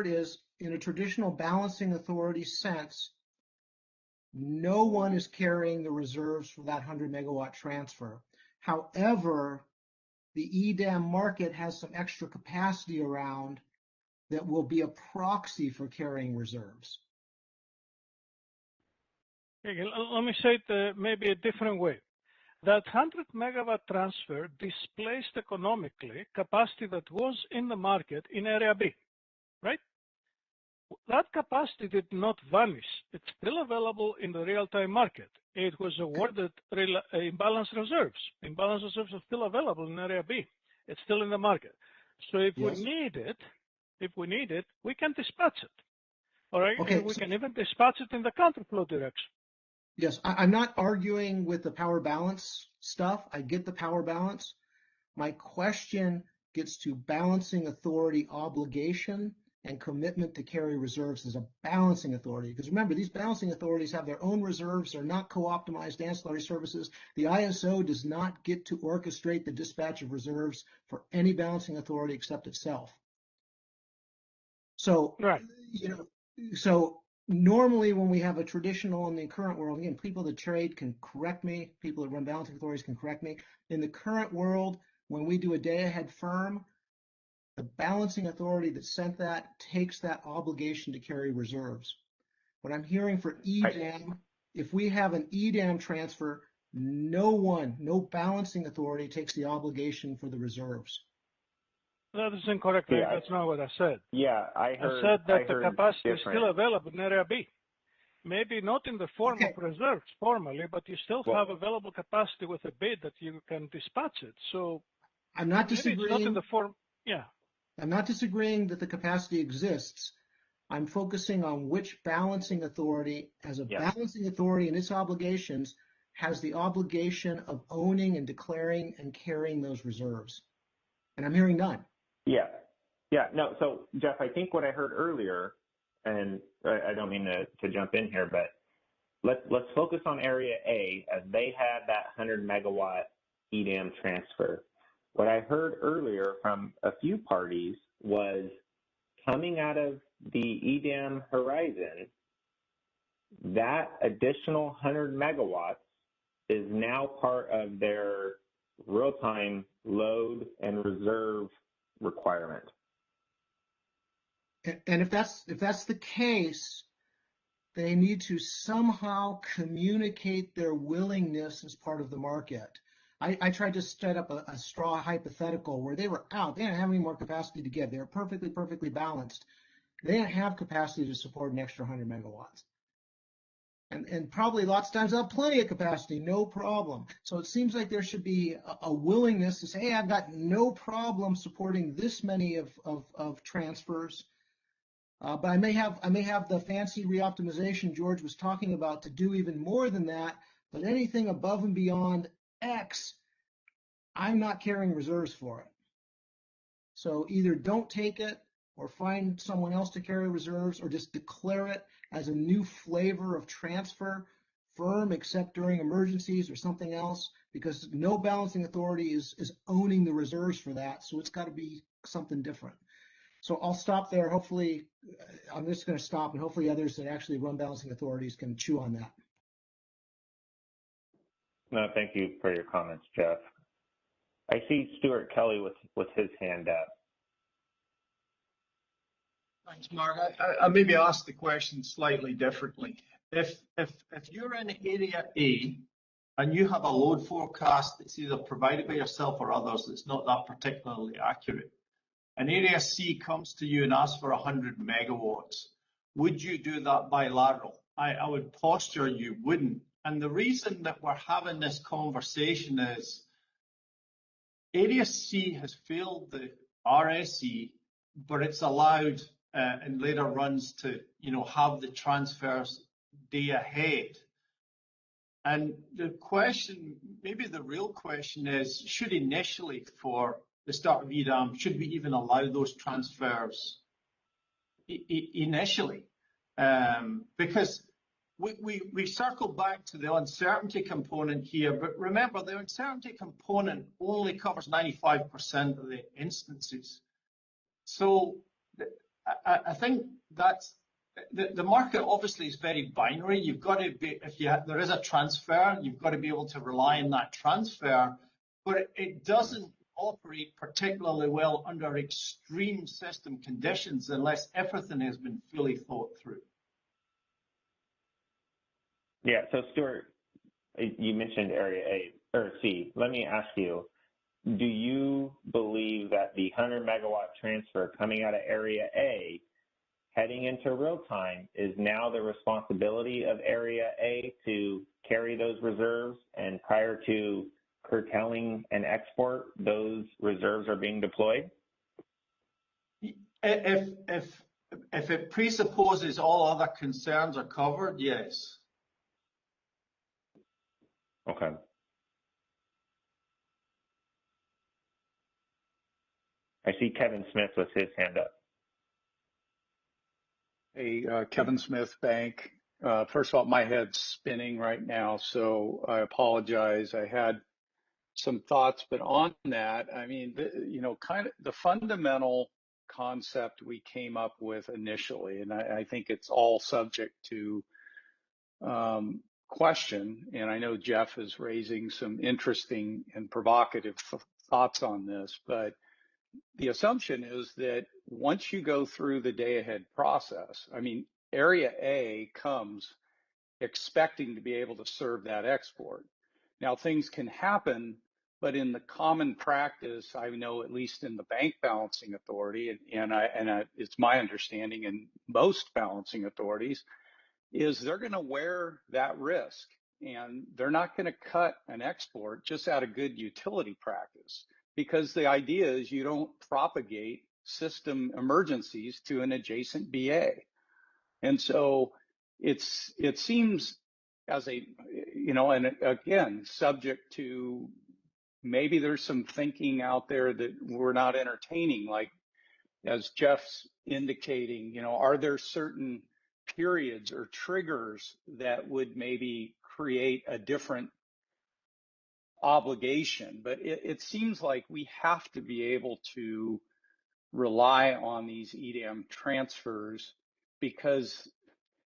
is in a traditional balancing authority sense, no one is carrying the reserves for that 100 megawatt transfer. However, the EDAM market has some extra capacity around that will be a proxy for carrying reserves. Okay, let me say it maybe a different way. That 100 megawatt transfer displaced economically capacity that was in the market in area B, right? That capacity did not vanish. It's still available in the real-time market. It was awarded imbalanced reserves. Imbalanced reserves are still available in area B. It's still in the market. So if we need it, we can dispatch it. All right, okay, we can even dispatch it in the counterflow direction. Yes, I'm not arguing with the power balance stuff. I get the power balance. My question gets to balancing authority obligation and commitment to carry reserves as a balancing authority. Because remember, these balancing authorities have their own reserves. They're not co-optimized ancillary services. The ISO does not get to orchestrate the dispatch of reserves for any balancing authority except itself. So, so normally when we have a traditional in the current world, again, people that trade can correct me, people that run balancing authorities can correct me. In the current world, when we do a day-ahead firm, the balancing authority that sent that takes that obligation to carry reserves. What I'm hearing for EDAM, if we have an EDAM transfer, no balancing authority takes the obligation for the reserves. That is incorrect. Yeah, That's not what I said. Yeah, I heard. I said that the capacity different. is still available in area B. Maybe not in the form of reserves formally, but you still have available capacity with a bid that you can dispatch it. So I'm not disagreeing. Maybe it's not in the form. Yeah. I'm not disagreeing that the capacity exists. I'm focusing on which balancing authority, as a balancing authority and its obligations, has the obligation of owning and declaring and carrying those reserves. And I'm hearing none. No, so Jeff, I think what I heard earlier, and I don't mean to jump in here, but let's focus on area A as they had that 100 megawatt EDAM transfer. What I heard earlier from a few parties was coming out of the EDAM horizon, that additional 100 megawatts is now part of their real-time load and reserve requirement. And if that's the case, they need to somehow communicate their willingness as part of the market. I tried to set up a straw hypothetical where they were out. They didn't have any more capacity to give. They were perfectly balanced. They didn't have capacity to support an extra 100 megawatts. And probably lots of times they'll have plenty of capacity, no problem. So it seems like there should be a willingness to say, hey, I've got no problem supporting this many of transfers. But I may have the fancy reoptimization George was talking about to do even more than that. But anything above and beyond X, I'm not carrying reserves for it. So either don't take it or find someone else to carry reserves, or just declare it as a new flavor of transfer, firm except during emergencies or something else, because no balancing authority is owning the reserves for that. So it's got to be something different. So I'll stop there. Hopefully, I'm just going to stop, and hopefully others that actually run balancing authorities can chew on that. No, thank you for your comments, Jeff. I see Stuart Kelly with his hand up. Thanks, Mark. I maybe ask the question slightly differently. If you're in Area A and you have a load forecast that's either provided by yourself or others that's not that particularly accurate, and Area C comes to you and asks for 100 megawatts, would you do that bilateral? I would posture you wouldn't. And the reason that we're having this conversation is Area C has failed the RSE, but it's allowed in later runs to, have the transfers day ahead. And the question, maybe the real question is, should initially for the start of EDAM, should we even allow those transfers initially? Because we circle back to the uncertainty component here, but remember the uncertainty component only covers 95% of the instances. So I think that's the market obviously is very binary. You've got to be, there is a transfer, you've got to be able to rely on that transfer, but it doesn't operate particularly well under extreme system conditions unless everything has been fully thought through. Yeah, so Stuart, you mentioned Area A or C. Let me ask you, do you believe that the 100 megawatt transfer coming out of Area A heading into real time is now the responsibility of Area A to carry those reserves, and prior to curtailing an export, those reserves are being deployed? If it presupposes all other concerns are covered, yes. Okay. I see Kevin Smith with his hand up. Hey, Kevin Smith, Bank. First of all, my head's spinning right now, so I apologize. I had some thoughts, but on that, I mean, kind of the fundamental concept we came up with initially, and I think it's all subject to question, and I know Jeff is raising some interesting and provocative thoughts on this, but the assumption is that once you go through the day-ahead process, I mean, Area A comes expecting to be able to serve that export. Now, things can happen, but in the common practice, I know at least in the bank balancing authority, and it's my understanding in most balancing authorities, is they're going to wear that risk, and they're not going to cut an export just out of good utility practice, because the idea is you don't propagate system emergencies to an adjacent BA. And so it seems as a, and again, subject to maybe there's some thinking out there that we're not entertaining, like as Jeff's indicating, are there certain periods or triggers that would maybe create a different obligation? But it seems like we have to be able to rely on these EDAM transfers because,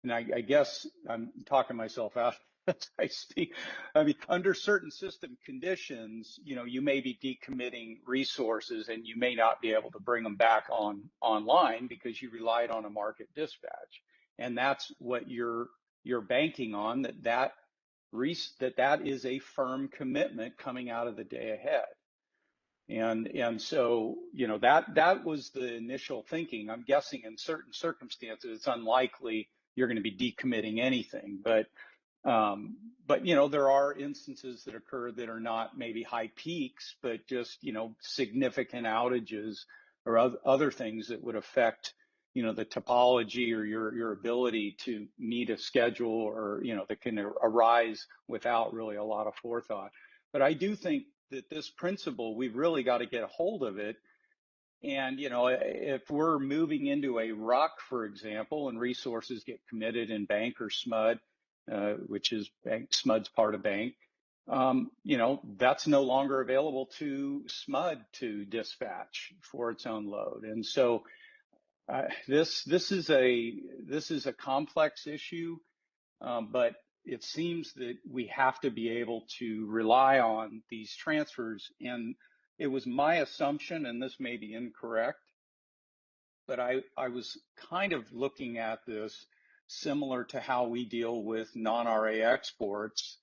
and I guess I'm talking myself out as I speak. I mean, under certain system conditions, you may be decommitting resources and you may not be able to bring them back online because you relied on a market dispatch. And that's what you're banking on, that is a firm commitment coming out of the day ahead. And so, that was the initial thinking. I'm guessing in certain circumstances, it's unlikely you're going to be decommitting anything, but there are instances that occur that are not maybe high peaks, but just, significant outages or other things that would affect, the topology or your ability to meet a schedule, or, that can arise without really a lot of forethought. But I do think that this principle, we've really got to get a hold of it And, you know, if we're moving into a RUC, for example, and resources get committed in bank or SMUD, which is SMUD's part of bank, you know, that's no longer available to SMUD to dispatch for its own load. And so this is a complex issue, but it seems that we have to be able to rely on these transfers. And it was my assumption, and this may be incorrect, but I was kind of looking at this similar to how we deal with non-RA exports.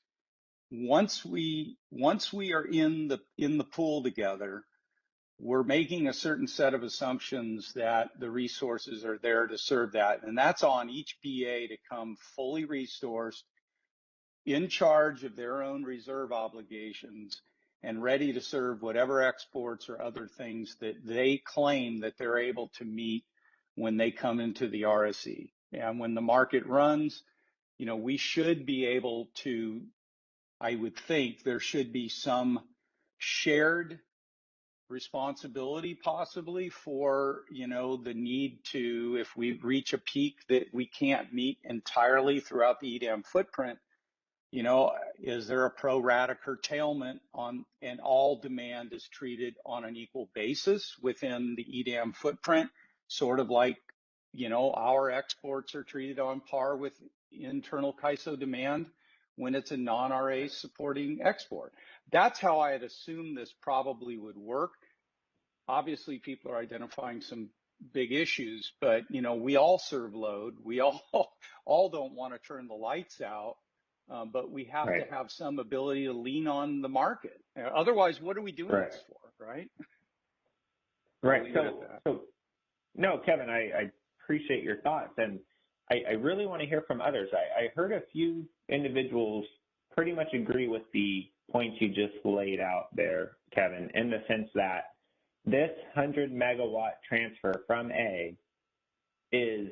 Once we are in the pool together, we're making a certain set of assumptions that the resources are there to serve that. And that's on each BA to come fully resourced, in charge of their own reserve obligations, and ready to serve whatever exports or other things that they claim that they're able to meet when they come into the RSE. And when the market runs, you know, we should be able to, I would think there should be some shared responsibility possibly for, you know, the need to, if we reach a peak that we can't meet entirely throughout the EDAM footprint, you know, is there a pro rata curtailment on, and all demand is treated on an equal basis within the EDAM footprint, sort of like, you know, our exports are treated on par with internal CAISO demand when it's a non-RA supporting export. That's how I had assumed this probably would work. Obviously, people are identifying some big issues, but, you know, we all serve load. We all don't want to turn the lights out. But we have to have some ability to lean on the market. Otherwise, what are we doing this for, right? Right. So, no, Kevin, I appreciate your thoughts, and I really want to hear from others. I heard a few individuals pretty much agree with the points you just laid out there, Kevin, in the sense that this 100 megawatt transfer from A is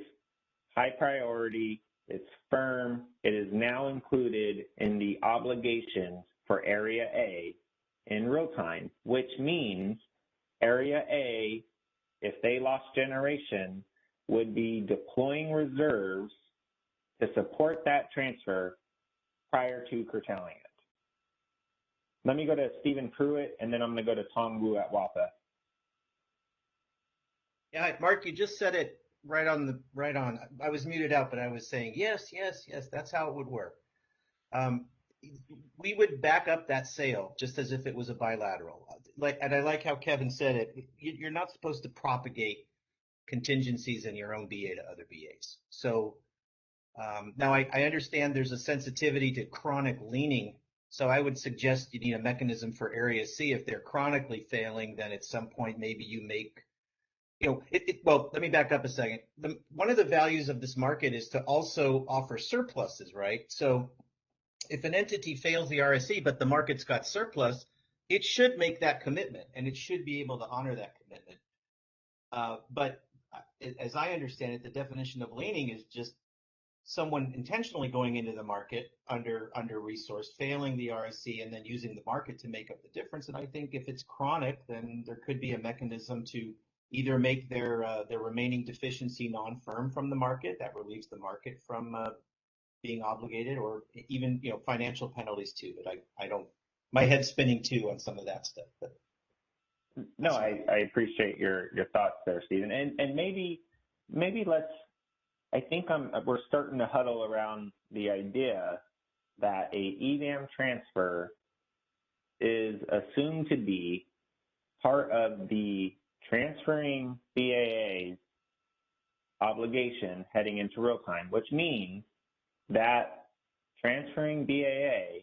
high priority. It's firm. It is now included in the obligations for Area A in real time, which means Area A, if they lost generation, would be deploying reserves to support that transfer prior to curtailing it. Let me go to Stephen Pruitt, and then I'm going to go to Tong Wu at WAPA. Yeah, Mark, you just said it right on. I was muted out, but I was saying, yes, that's how it would work. We would back up that sale just as if it was a bilateral. And I like how Kevin said it. You're not supposed to propagate contingencies in your own BA to other BAs. So now I understand there's a sensitivity to chronic leaning. So I would suggest you need a mechanism for Area C. If they're chronically failing, then at some point maybe you make, you know, well, let me back up a second. One of the values of this market is to also offer surpluses, right? So if an entity fails the RSE, but the market's got surplus, it should make that commitment, and it should be able to honor that commitment. But as I understand it, the definition of leaning is just someone intentionally going into the market under resource, failing the RSE, and then using the market to make up the difference. And I think if it's chronic, then there could be a mechanism to either make their remaining deficiency non-firm from the market, that relieves the market from being obligated, or even, you know, financial penalties too. But I don't, my head's spinning too on some of that stuff. But no, I appreciate your thoughts there, Stephen. And maybe let's, I think we're starting to huddle around the idea that a EDAM transfer is assumed to be part of the transferring BAA's obligation heading into real time, which means that transferring BAA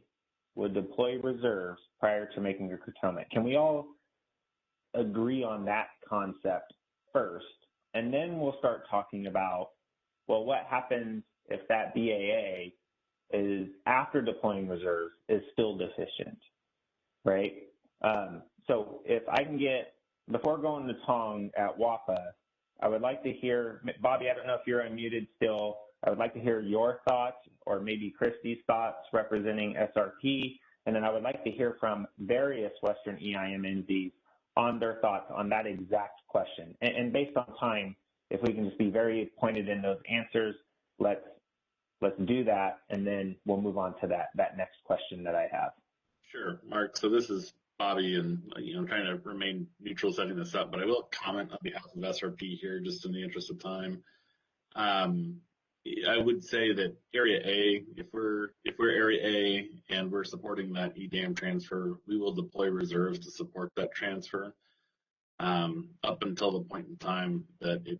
would deploy reserves prior to making a curtailment. Can we all agree on that concept first? And then we'll start talking about, well, what happens if that BAA is, after deploying reserves, is still deficient, right? So if I can get, before going to Tong at WAPA, I would like to hear, Bobby, I don't know if you're unmuted still. I would like to hear your thoughts, or maybe Christy's thoughts representing SRP. And then I would like to hear from various Western EIMNZs on their thoughts on that exact question. And based on time, if we can just be very pointed in those answers, let's do that, and then we'll move on to that next question that I have. Sure, Mark. So this is Bobby, and I'm trying to remain neutral setting this up, but I will comment on behalf of SRP here, just in the interest of time. I would say that Area A, if we're Area A and we're supporting that EDAM transfer, we will deploy reserves to support that transfer up until the point in time that it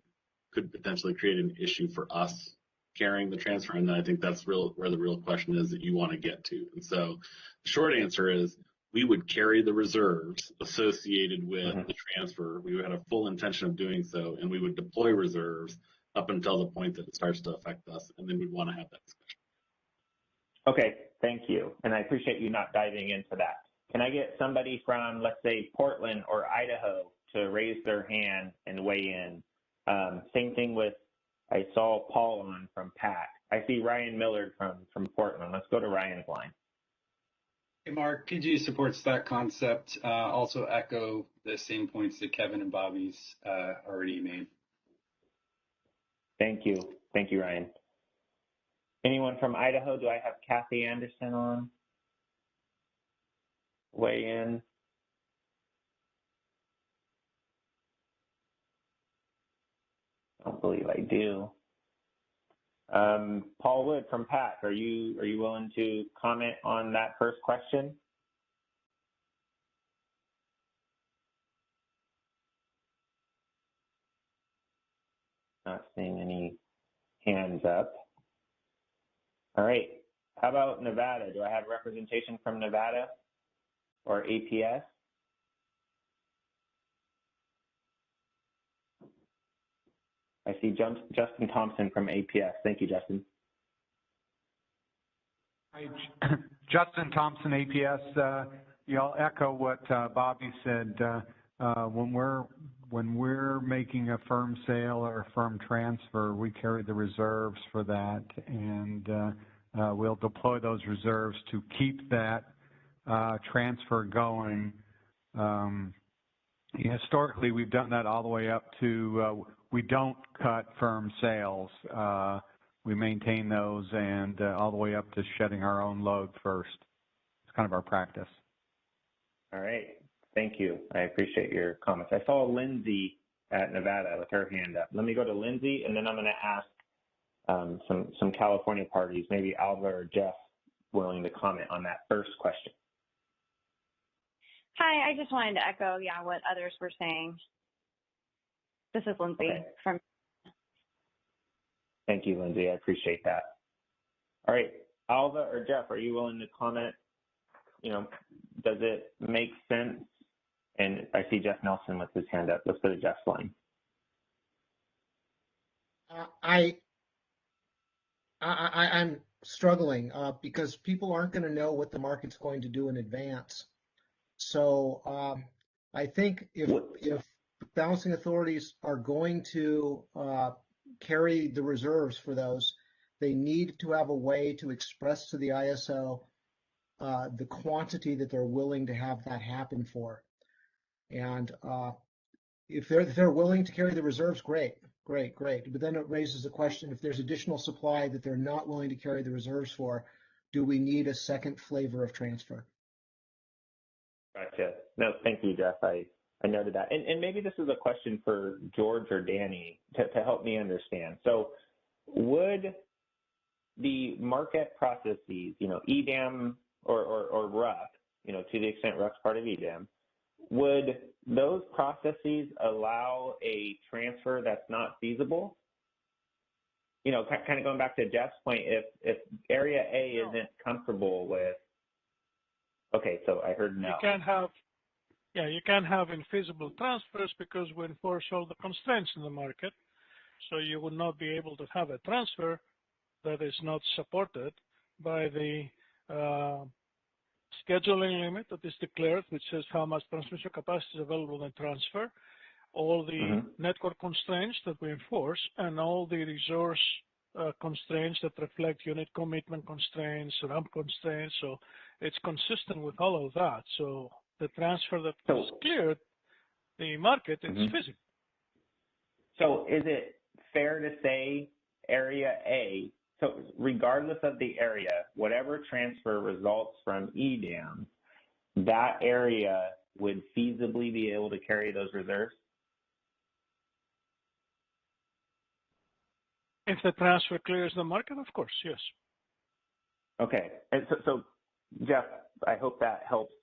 could potentially create an issue for us carrying the transfer, and I think that's where the real question is that you want to get to. And so the short answer is we would carry the reserves associated with the transfer. We would have a full intention of doing so, and we would deploy reserves up until the point that it starts to affect us, and then we'd want to have that discussion. Okay, thank you, and I appreciate you not diving into that. Can I get somebody from, let's say, Portland or Idaho to raise their hand and weigh in? Same thing with, I saw Paul on from PAC. I see Ryan Millard from Portland. Let's go to Ryan's line. Hey, Mark, PG supports that concept. Also echo the same points that Kevin and Bobby's already made. Thank you. Thank you, Ryan. Anyone from Idaho? Do I have Kathy Anderson on? Weigh in. I don't believe I do. Paul Wood from PAC, are you willing to comment on that first question? Not seeing any hands up. All right. How about Nevada? Do I have representation from Nevada or APS? I see Justin Thompson from APS. Thank you, Justin. Hi, Justin Thompson, APS. I'll echo what Bobby said. When we're making a firm sale or a firm transfer, we carry the reserves for that, and we'll deploy those reserves to keep that transfer going. Historically, we've done that all the way up to we don't cut firm sales. We maintain those and all the way up to shedding our own load first. It's kind of our practice. All right. Thank you. I appreciate your comments. I saw Lindsay at Nevada with her hand up. Let me go to Lindsay, and then I'm going to ask some California parties, maybe Alva or Jeff, willing to comment on that first question. Hi, I just wanted to echo, what others were saying. This is Lindsay from. Thank you, Lindsay. I appreciate that. All right, Alva or Jeff, are you willing to comment? Does it make sense? And I see Jeff Nelson with his hand up. Let's go to Jeff's line. I'm struggling because people aren't going to know what the market's going to do in advance. So I think if balancing authorities are going to carry the reserves for those, they need to have a way to express to the ISO the quantity that they're willing to have that happen for. And if they're willing to carry the reserves, great. But then it raises the question, if there's additional supply that they're not willing to carry the reserves for, do we need a second flavor of transfer? Gotcha. No, thank you, Jeff. I noted that. And maybe this is a question for George or Danny to help me understand. So would the market processes, EDAM or RUC, to the extent RUC's part of EDAM, would those processes allow a transfer that's not feasible? Kind of going back to Jeff's point, if Area A isn't comfortable with, okay, so I heard no. You can have infeasible transfers because we enforce all the constraints in the market. So you would not be able to have a transfer that is not supported by the scheduling limit that is declared, which says how much transmission capacity is available in transfer, all the network constraints that we enforce, and all the resource constraints that reflect unit commitment constraints, ramp constraints. So it's consistent with all of that. So the transfer that is cleared the market, it's feasible. So is it fair to say area A, so regardless of the area, whatever transfer results from EDAM, that area would feasibly be able to carry those reserves? If the transfer clears the market, of course, yes. Okay, and so Jeff, I hope that helps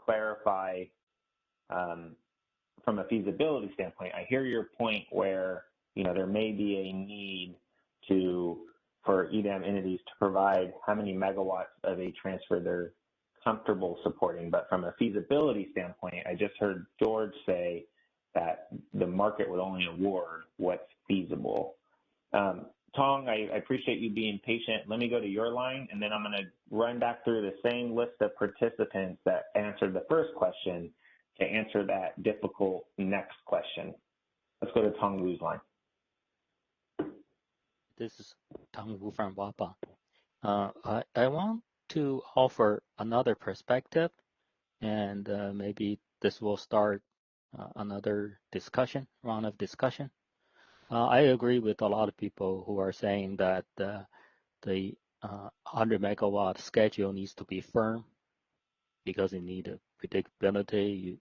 clarify from a feasibility standpoint. I hear your point where, there may be a need for EDAM entities to provide how many megawatts of a transfer they're comfortable supporting. But from a feasibility standpoint, I just heard George say that the market would only award what's feasible. Tong, I appreciate you being patient. Let me go to your line, and then I'm going to run back through the same list of participants that answered the first question to answer that difficult next question. Let's go to Tong Wu's line. This is Tong Wu from WAPA. I want to offer another perspective, and maybe this will start another round of discussion. I agree with a lot of people who are saying that the 100 megawatt schedule needs to be firm because you need a predictability.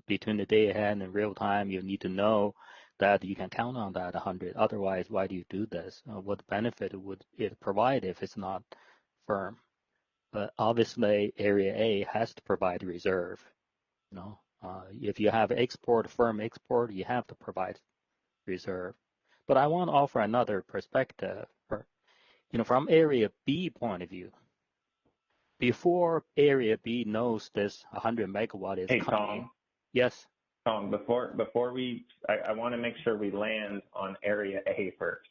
Between the day ahead and real time, you need to know that you can count on that 100. Otherwise, why do you do this? What benefit would it provide if it's not firm? But obviously, Area A has to provide reserve. If you have firm export, you have to provide reserve. But I want to offer another perspective. From Area B point of view, before Area B knows this 100 megawatt is coming. Tom. Yes. Tom, before I want to make sure we land on Area A first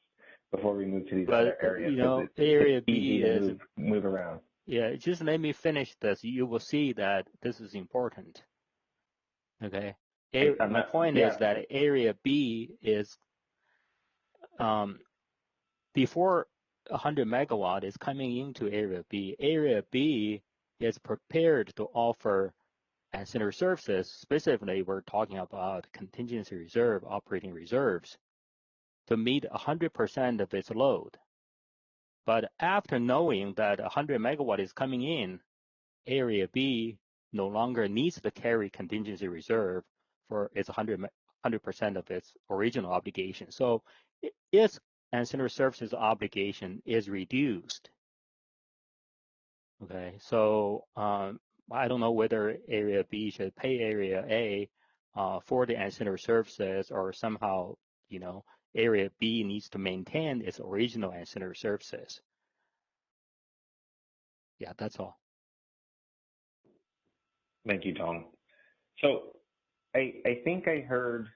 before we move to these other areas. Area B is move around. Yeah, just let me finish this. You will see that this is important. Okay. My point is that Area B is before 100 megawatt is coming into Area B. Area B is prepared to offer ancillary services. Specifically, we're talking about contingency reserve, operating reserves, to meet 100% of its load. But after knowing that 100 megawatt is coming in, Area B no longer needs to carry contingency reserve for its 100% of its original obligation. So its ancillary services obligation is reduced. Okay, so I don't know whether Area B should pay Area A for the ancillary services, or somehow, Area B needs to maintain its original ancillary services. Yeah, that's all. Thank you, Tom. So I think I heard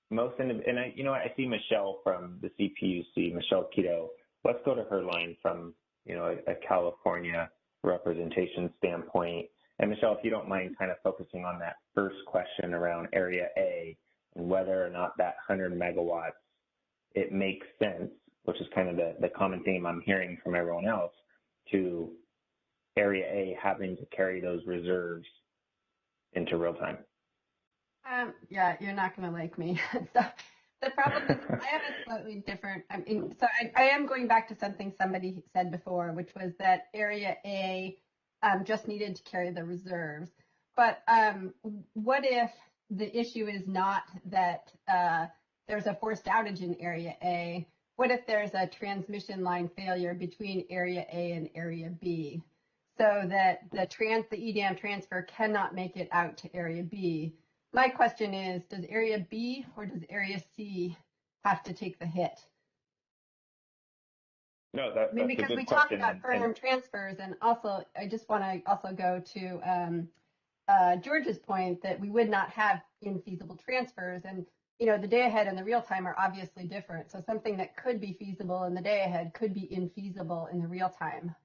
most, and I see Michelle from the CPUC, Michelle Quito. Let's go to her line from, a California representation standpoint. And Michelle, if you don't mind kind of focusing on that first question around Area A and whether or not that 100 megawatts, it makes sense, which is kind of the common theme I'm hearing from everyone else, to Area A having to carry those reserves into real time. Yeah, you're not going to like me. So the problem is I have a slightly different, I am going back to something somebody said before, which was that Area A just needed to carry the reserves. But what if the issue is not that there's a forced outage in Area A? What if there's a transmission line failure between Area A and Area B, so that the EDAM transfer cannot make it out to Area B? My question is, does Area B or does Area C have to take the hit? No, that's because a good we question. talked about firm transfers, and also I just want to also go to George's point that we would not have infeasible transfers, and the day ahead and the real time are obviously different. So something that could be feasible in the day ahead could be infeasible in the real time.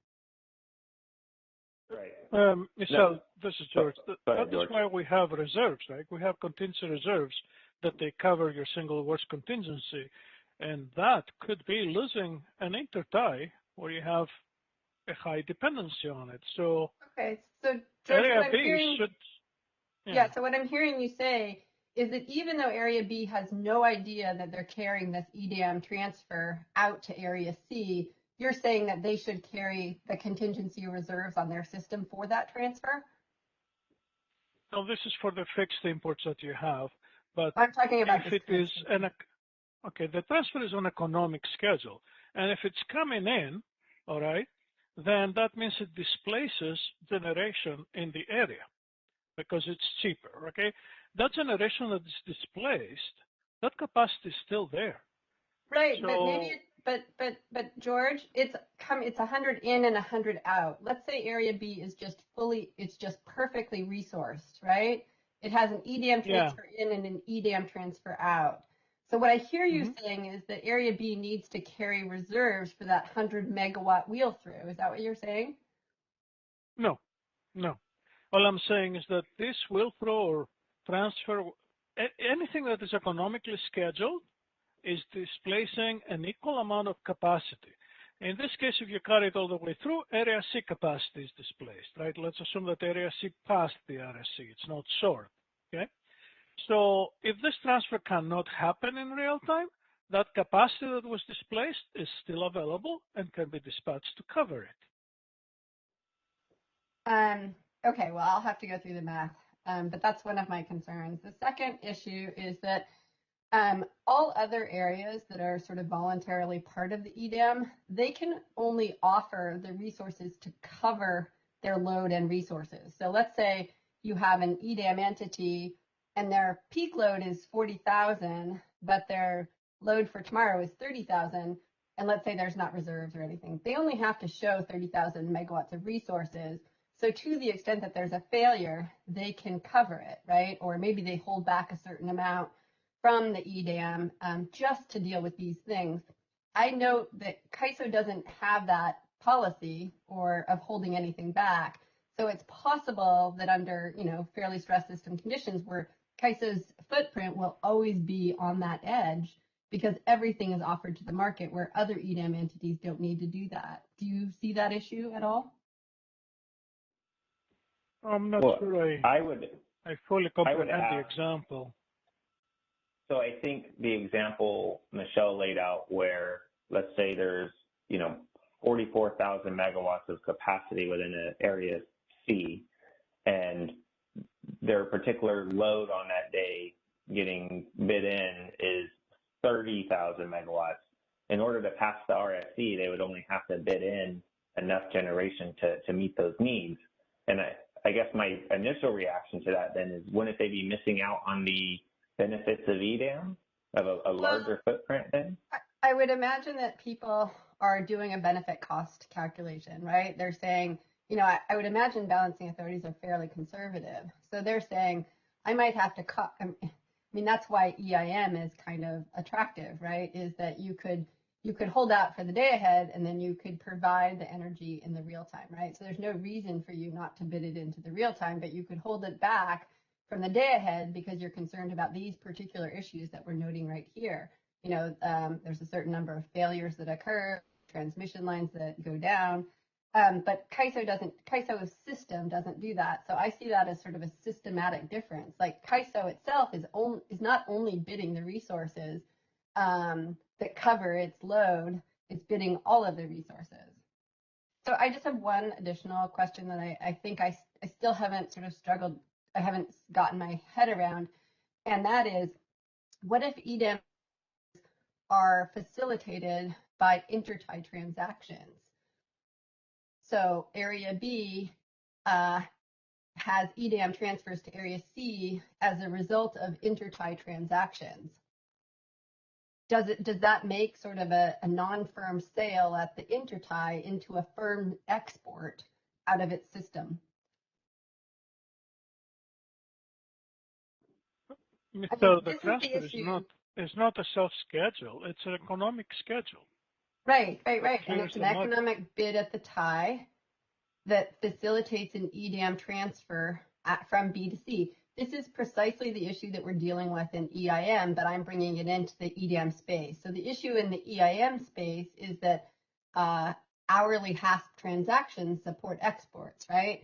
Right. Michelle, this is George. That is why we have reserves, right? We have contingency reserves that they cover your single worst contingency. And that could be losing an intertie where you have a high dependency on it. So okay, so George, Area what I'm B hearing, should, so what I'm hearing you say is that even though Area B has no idea that they're carrying this EDAM transfer out to Area C, you're saying that they should carry the contingency reserves on their system for that transfer? No, this is for the fixed imports that you have. But I'm talking about if it is okay, the transfer is on economic schedule. And if it's coming in, all right, then that means it displaces generation in the area because it's cheaper, okay? That generation that is displaced, that capacity is still there. Right, so, but maybe but George, it's 100 in and 100 out. Let's say Area B is it's just perfectly resourced, right? It has an EDAM transfer in and an EDAM transfer out. So what I hear you saying is that Area B needs to carry reserves for that 100 megawatt wheel through. Is that what you're saying? No. All I'm saying is that this wheel throw or transfer, anything that is economically scheduled is displacing an equal amount of capacity. In this case, if you carry it all the way through, Area C capacity is displaced, right? Let's assume that Area C passed the RSC. It's not short, okay? So if this transfer cannot happen in real time, that capacity that was displaced is still available and can be dispatched to cover it. Okay, well, I'll have to go through the math, but that's one of my concerns. The second issue is that all other areas that are sort of voluntarily part of the EDAM, they can only offer the resources to cover their load and resources. So let's say you have an EDAM entity and their peak load is 40,000, but their load for tomorrow is 30,000, and let's say there's not reserves or anything. They only have to show 30,000 megawatts of resources. So to the extent that there's a failure, they can cover it, right? Or maybe they hold back a certain amount from the EDAM just to deal with these things. I note that CAISO doesn't have that policy or of holding anything back. So it's possible that under, fairly stressed system conditions where CAISO's footprint will always be on that edge because everything is offered to the market where other EDAM entities don't need to do that. Do you see that issue at all? I'm not sure I fully comprehend the example. So I think the example Michelle laid out where, let's say there's, 44,000 megawatts of capacity within an area C, and their particular load on that day getting bid in is 30,000 megawatts. In order to pass the RFC, they would only have to bid in enough generation to meet those needs. And I guess my initial reaction to that then is, wouldn't they be missing out on the benefits of EDAM, of a larger footprint then? I would imagine that people are doing a benefit cost calculation, right? They're saying, I would imagine balancing authorities are fairly conservative. So they're saying, I might have to cut. That's why EIM is kind of attractive, right? Is that you could hold out for the day ahead and then you could provide the energy in the real time, right? So there's no reason for you not to bid it into the real time, but you could hold it back from the day ahead because you're concerned about these particular issues that we're noting right here. There's a certain number of failures that occur, transmission lines that go down, but CAISO's system doesn't do that. So I see that as sort of a systematic difference. Like CAISO itself is not only bidding the resources that cover its load, it's bidding all of the resources. So I just have one additional question that I think I still haven't sort of struggled, I haven't gotten my head around, and that is, what if EDAM are facilitated by intertie transactions? So Area B has EDAM transfers to Area C as a result of intertie transactions. Does that make sort of a non-firm sale at the intertie into a firm export out of its system? So the transfer is not a self-schedule, it's an economic schedule. Right. And it's an economic bid at the tie that facilitates an EDAM transfer from B to C. This is precisely the issue that we're dealing with in EIM, but I'm bringing it into the EDAM space. So the issue in the EIM space is that hourly HASP transactions support exports, right?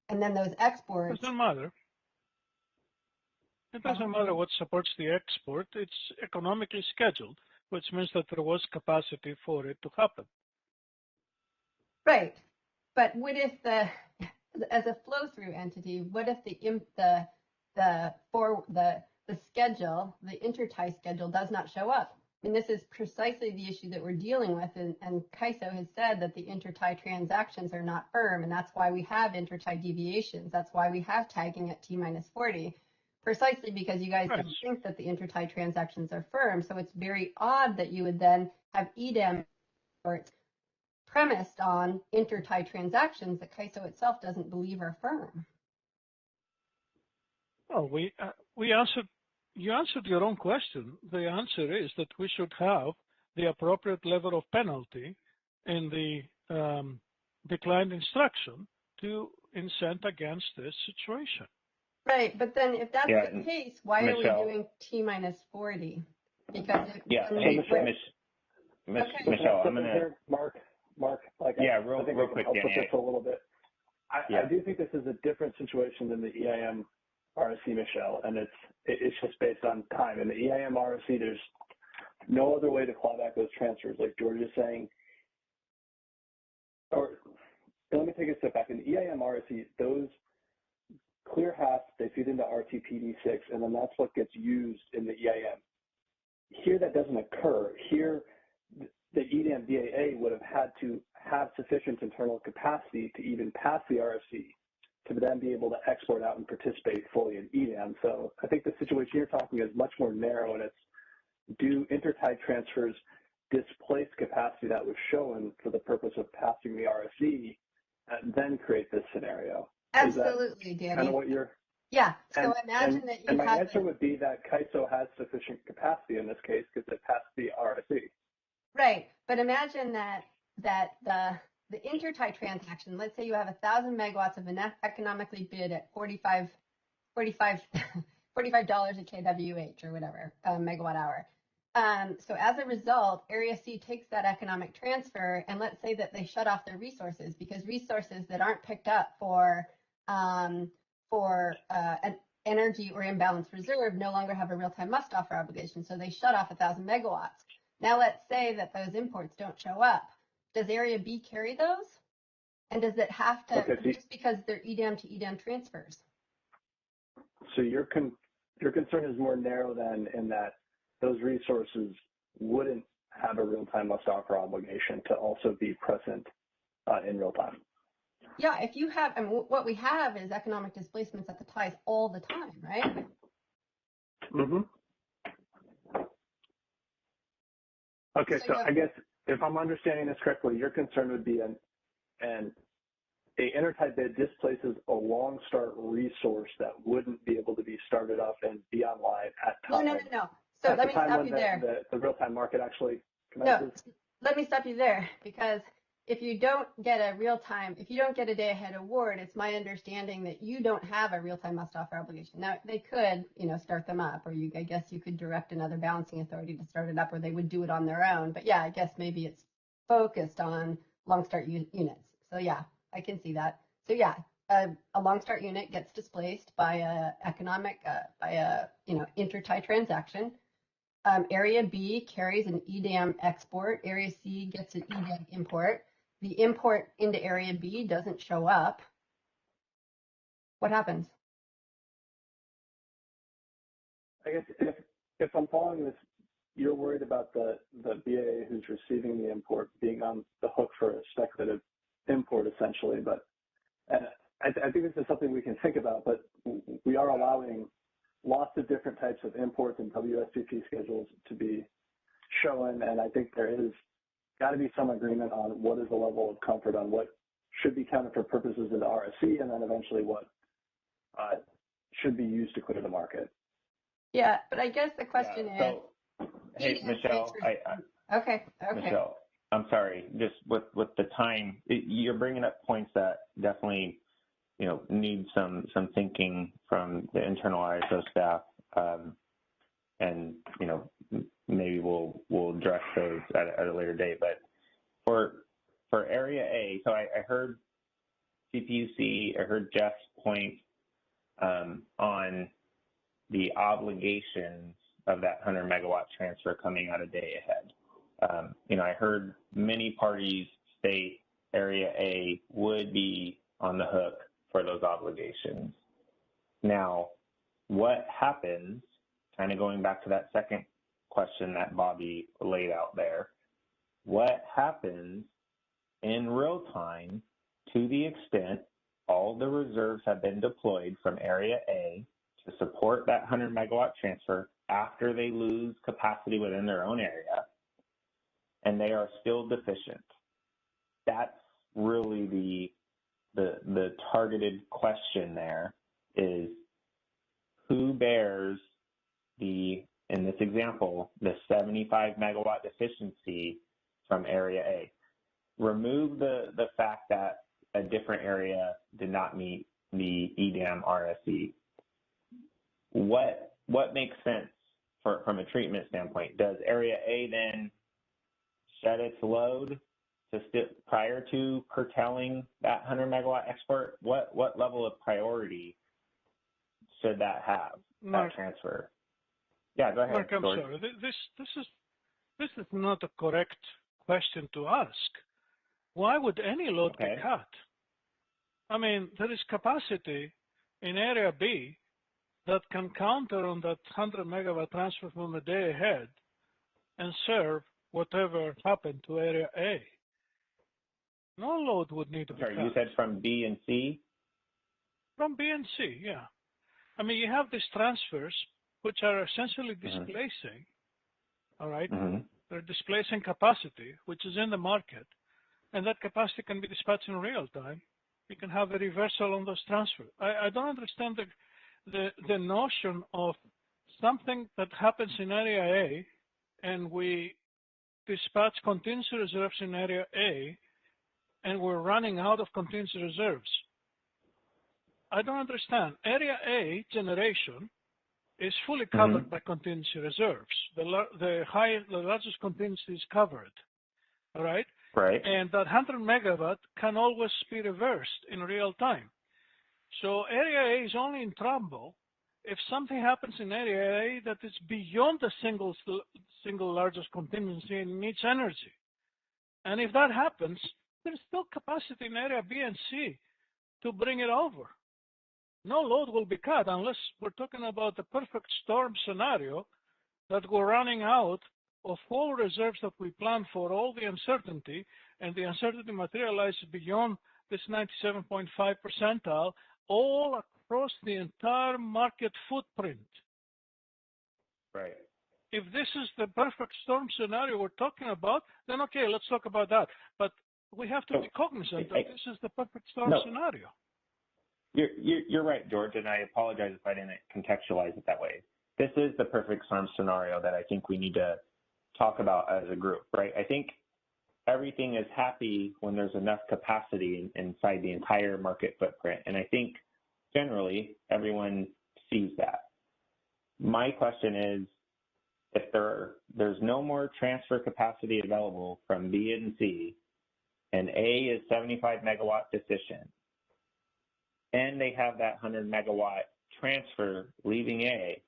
And then those exports... Doesn't matter. It doesn't matter what supports the export. It's economically scheduled, which means that there was capacity for it to happen. Right. But what if as a flow-through entity, what if the schedule, the intertie schedule, does not show up? I mean, this is precisely the issue that we're dealing with, and CAISO has said that the intertie transactions are not firm, and that's why we have intertie deviations. That's why we have tagging at T-40, precisely because you guys don't think that the intertie transactions are firm. So it's very odd that you would then have EDAM reports premised on intertie transactions that CAISO itself doesn't believe are firm. Well, you answered your own question. The answer is that we should have the appropriate level of penalty in the declined instruction to incent against this situation. Right, but then if that's the case, why are we doing T-40? Because Michelle, I'm gonna Mark, real quick, I'll put this a little bit. I do think this is a different situation than the EIM RSC, Michelle, and it's just based on time. In the EIM RSC, there's no other way to claw back those transfers, like George is saying. Or let me take a step back. In the EIM RSC, those clear halves, they feed into RTPD6, and then that's what gets used in the EIM. Here, that doesn't occur. Here, the EDAM DAA would have had to have sufficient internal capacity to even pass the RFC to then be able to export out and participate fully in EDAM. So I think the situation you're talking is much more narrow, and it's do intertie transfers displace capacity that was shown for the purpose of passing the RFC and then create this scenario? Absolutely, Danny. Kind of what you're... Yeah, so imagine that you have... And my answer would be that CAISO has sufficient capacity in this case because it passed the RFC. Right, but imagine that the intertie transaction, let's say you have 1,000 megawatts of an economically bid at $45 a kWh or whatever, megawatt hour. So as a result, Area C takes that economic transfer, and let's say that they shut off their resources because resources that aren't picked up for an energy or imbalance reserve no longer have a real-time must-offer obligation. So they shut off 1,000 megawatts. Now let's say that those imports don't show up. Does Area B carry those? And does it have to, just because they're EDAM to EDAM transfers? So your concern is more narrow than in that those resources wouldn't have a real-time must-offer obligation to also be present in real time. Yeah, if you have, I mean, what we have is economic displacements at the ties all the time, right? Mm-hmm. Okay, so I guess if I'm understanding this correctly, your concern would be a intertie bid displaces a long start resource that wouldn't be able to be started up and be online at time. No. So let me stop you there. The real-time market actually commences. No, let me stop you there because if you don't get a real-time, if you don't get a day-ahead award, it's my understanding that you don't have a real-time must-offer obligation. Now, they could, start them up, or I guess you could direct another balancing authority to start it up, or they would do it on their own. But yeah, I guess maybe it's focused on long start units. So yeah, I can see that. So yeah, a long start unit gets displaced by a intertie transaction. Area B carries an EDAM export. Area C gets an EDAM import. The import into Area B doesn't show up. What happens? I guess if I'm following this, you're worried about the BAA who's receiving the import being on the hook for a speculative import, essentially. But I think this is something we can think about, but we are allowing lots of different types of imports and WSPP schedules to be shown, and I think there is got to be some agreement on what is the level of comfort on what should be counted for purposes of the RSC, and then eventually what should be used to clear the market. Yeah, but I guess the question is... Hey, Michelle. Okay. Michelle, I'm sorry. Just with the time, you're bringing up points that definitely, need some thinking from the internal ISO staff, and maybe we'll address those at a later date. But for Area A, so I heard CPUC, I heard Jeff's point on the obligations of that 100 megawatt transfer coming out of day ahead. I heard many parties state Area A would be on the hook for those obligations. Now, what happens, kind of going back to that second question that Bobby laid out there, what happens in real time to the extent all the reserves have been deployed from Area A to support that 100 megawatt transfer after they lose capacity within their own area, and they are still deficient? That's really the targeted question there, is who bears in this example, the 75 megawatt deficiency from Area A. Remove the fact that a different area did not meet the EDAM RSE. What makes sense from a treatment standpoint? Does Area A then shed its load prior to curtailing that 100 megawatt export? What level of priority should that have, Mark, that transfer? Yeah, go ahead, Mark, I'm George. sorry. This is not a correct question to ask. Why would any load be cut? I mean, there is capacity in Area B that can counter on that 100 megawatt transfer from the day ahead and serve whatever happened to Area A. No load would need to be cut. You said from B and C? From B and C, yeah. I mean, you have these transfers which are essentially displacing, all right? They're displacing capacity, which is in the market, and that capacity can be dispatched in real time. You can have a reversal on those transfers. I don't understand the notion of something that happens in Area A, and we dispatch contingency reserves in Area A, and we're running out of contingency reserves. I don't understand. Area A generation is fully covered by contingency reserves. The largest contingency is covered, all right? Right. And that 100 megawatt can always be reversed in real time. So Area A is only in trouble if something happens in Area A that is beyond the single largest contingency and needs energy. And if that happens, there's still capacity in Area B and C to bring it over. No load will be cut unless we're talking about the perfect storm scenario that we're running out of all reserves that we planned for, all the uncertainty, and the uncertainty materializes beyond this 97.5 percentile all across the entire market footprint. Right. If this is the perfect storm scenario we're talking about, then okay, let's talk about that. But we have to be cognizant that this is the perfect storm scenario. You're right, George, and I apologize if I didn't contextualize it that way. This is the perfect storm scenario that I think we need to talk about as a group, right? I think everything is happy when there's enough capacity inside the entire market footprint, and I think generally everyone sees that. My question is, if there's no more transfer capacity available from B and C, and A is 75 megawatt deficient, and they have that 100 megawatt transfer leaving A,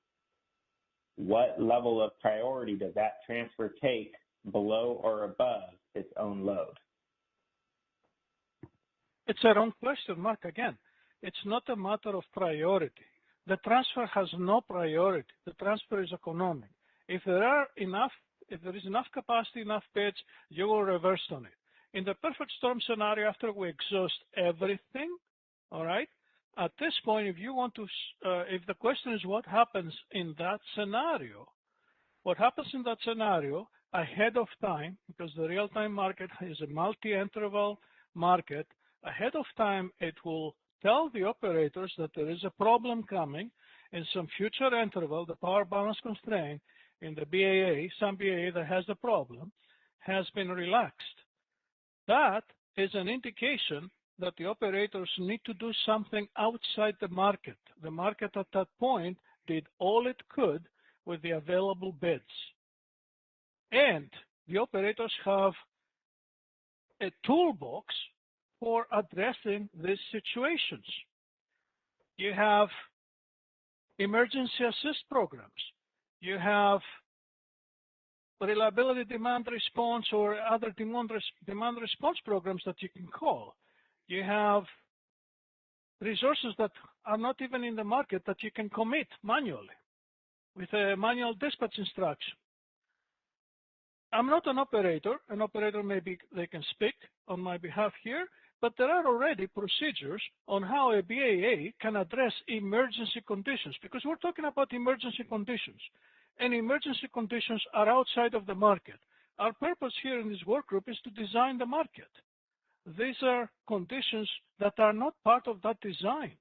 what level of priority does that transfer take below or above its own load? It's a wrong question, Mark. Again, it's not a matter of priority. The transfer has no priority. The transfer is economic. If there is enough capacity, enough bids, you will reverse on it. In the perfect storm scenario, after we exhaust everything, all right, at this point, if you want to, if the question is what happens in that scenario, what happens in that scenario ahead of time, because the real-time market is a multi-interval market, ahead of time it will tell the operators that there is a problem coming in some future interval, the power balance constraint in the BAA, some BAA that has the problem, has been relaxed. That is an indication that the operators need to do something outside the market. The market at that point did all it could with the available bids. And the operators have a toolbox for addressing these situations. You have emergency assist programs. You have reliability demand response or other demand response programs that you can call. You have resources that are not even in the market that you can commit manually with a manual dispatch instruction. I'm not an operator. An operator, maybe they can speak on my behalf here, but there are already procedures on how a BAA can address emergency conditions, because we're talking about emergency conditions, and emergency conditions are outside of the market. Our purpose here in this work group is to design the market. These are conditions that are not part of that design.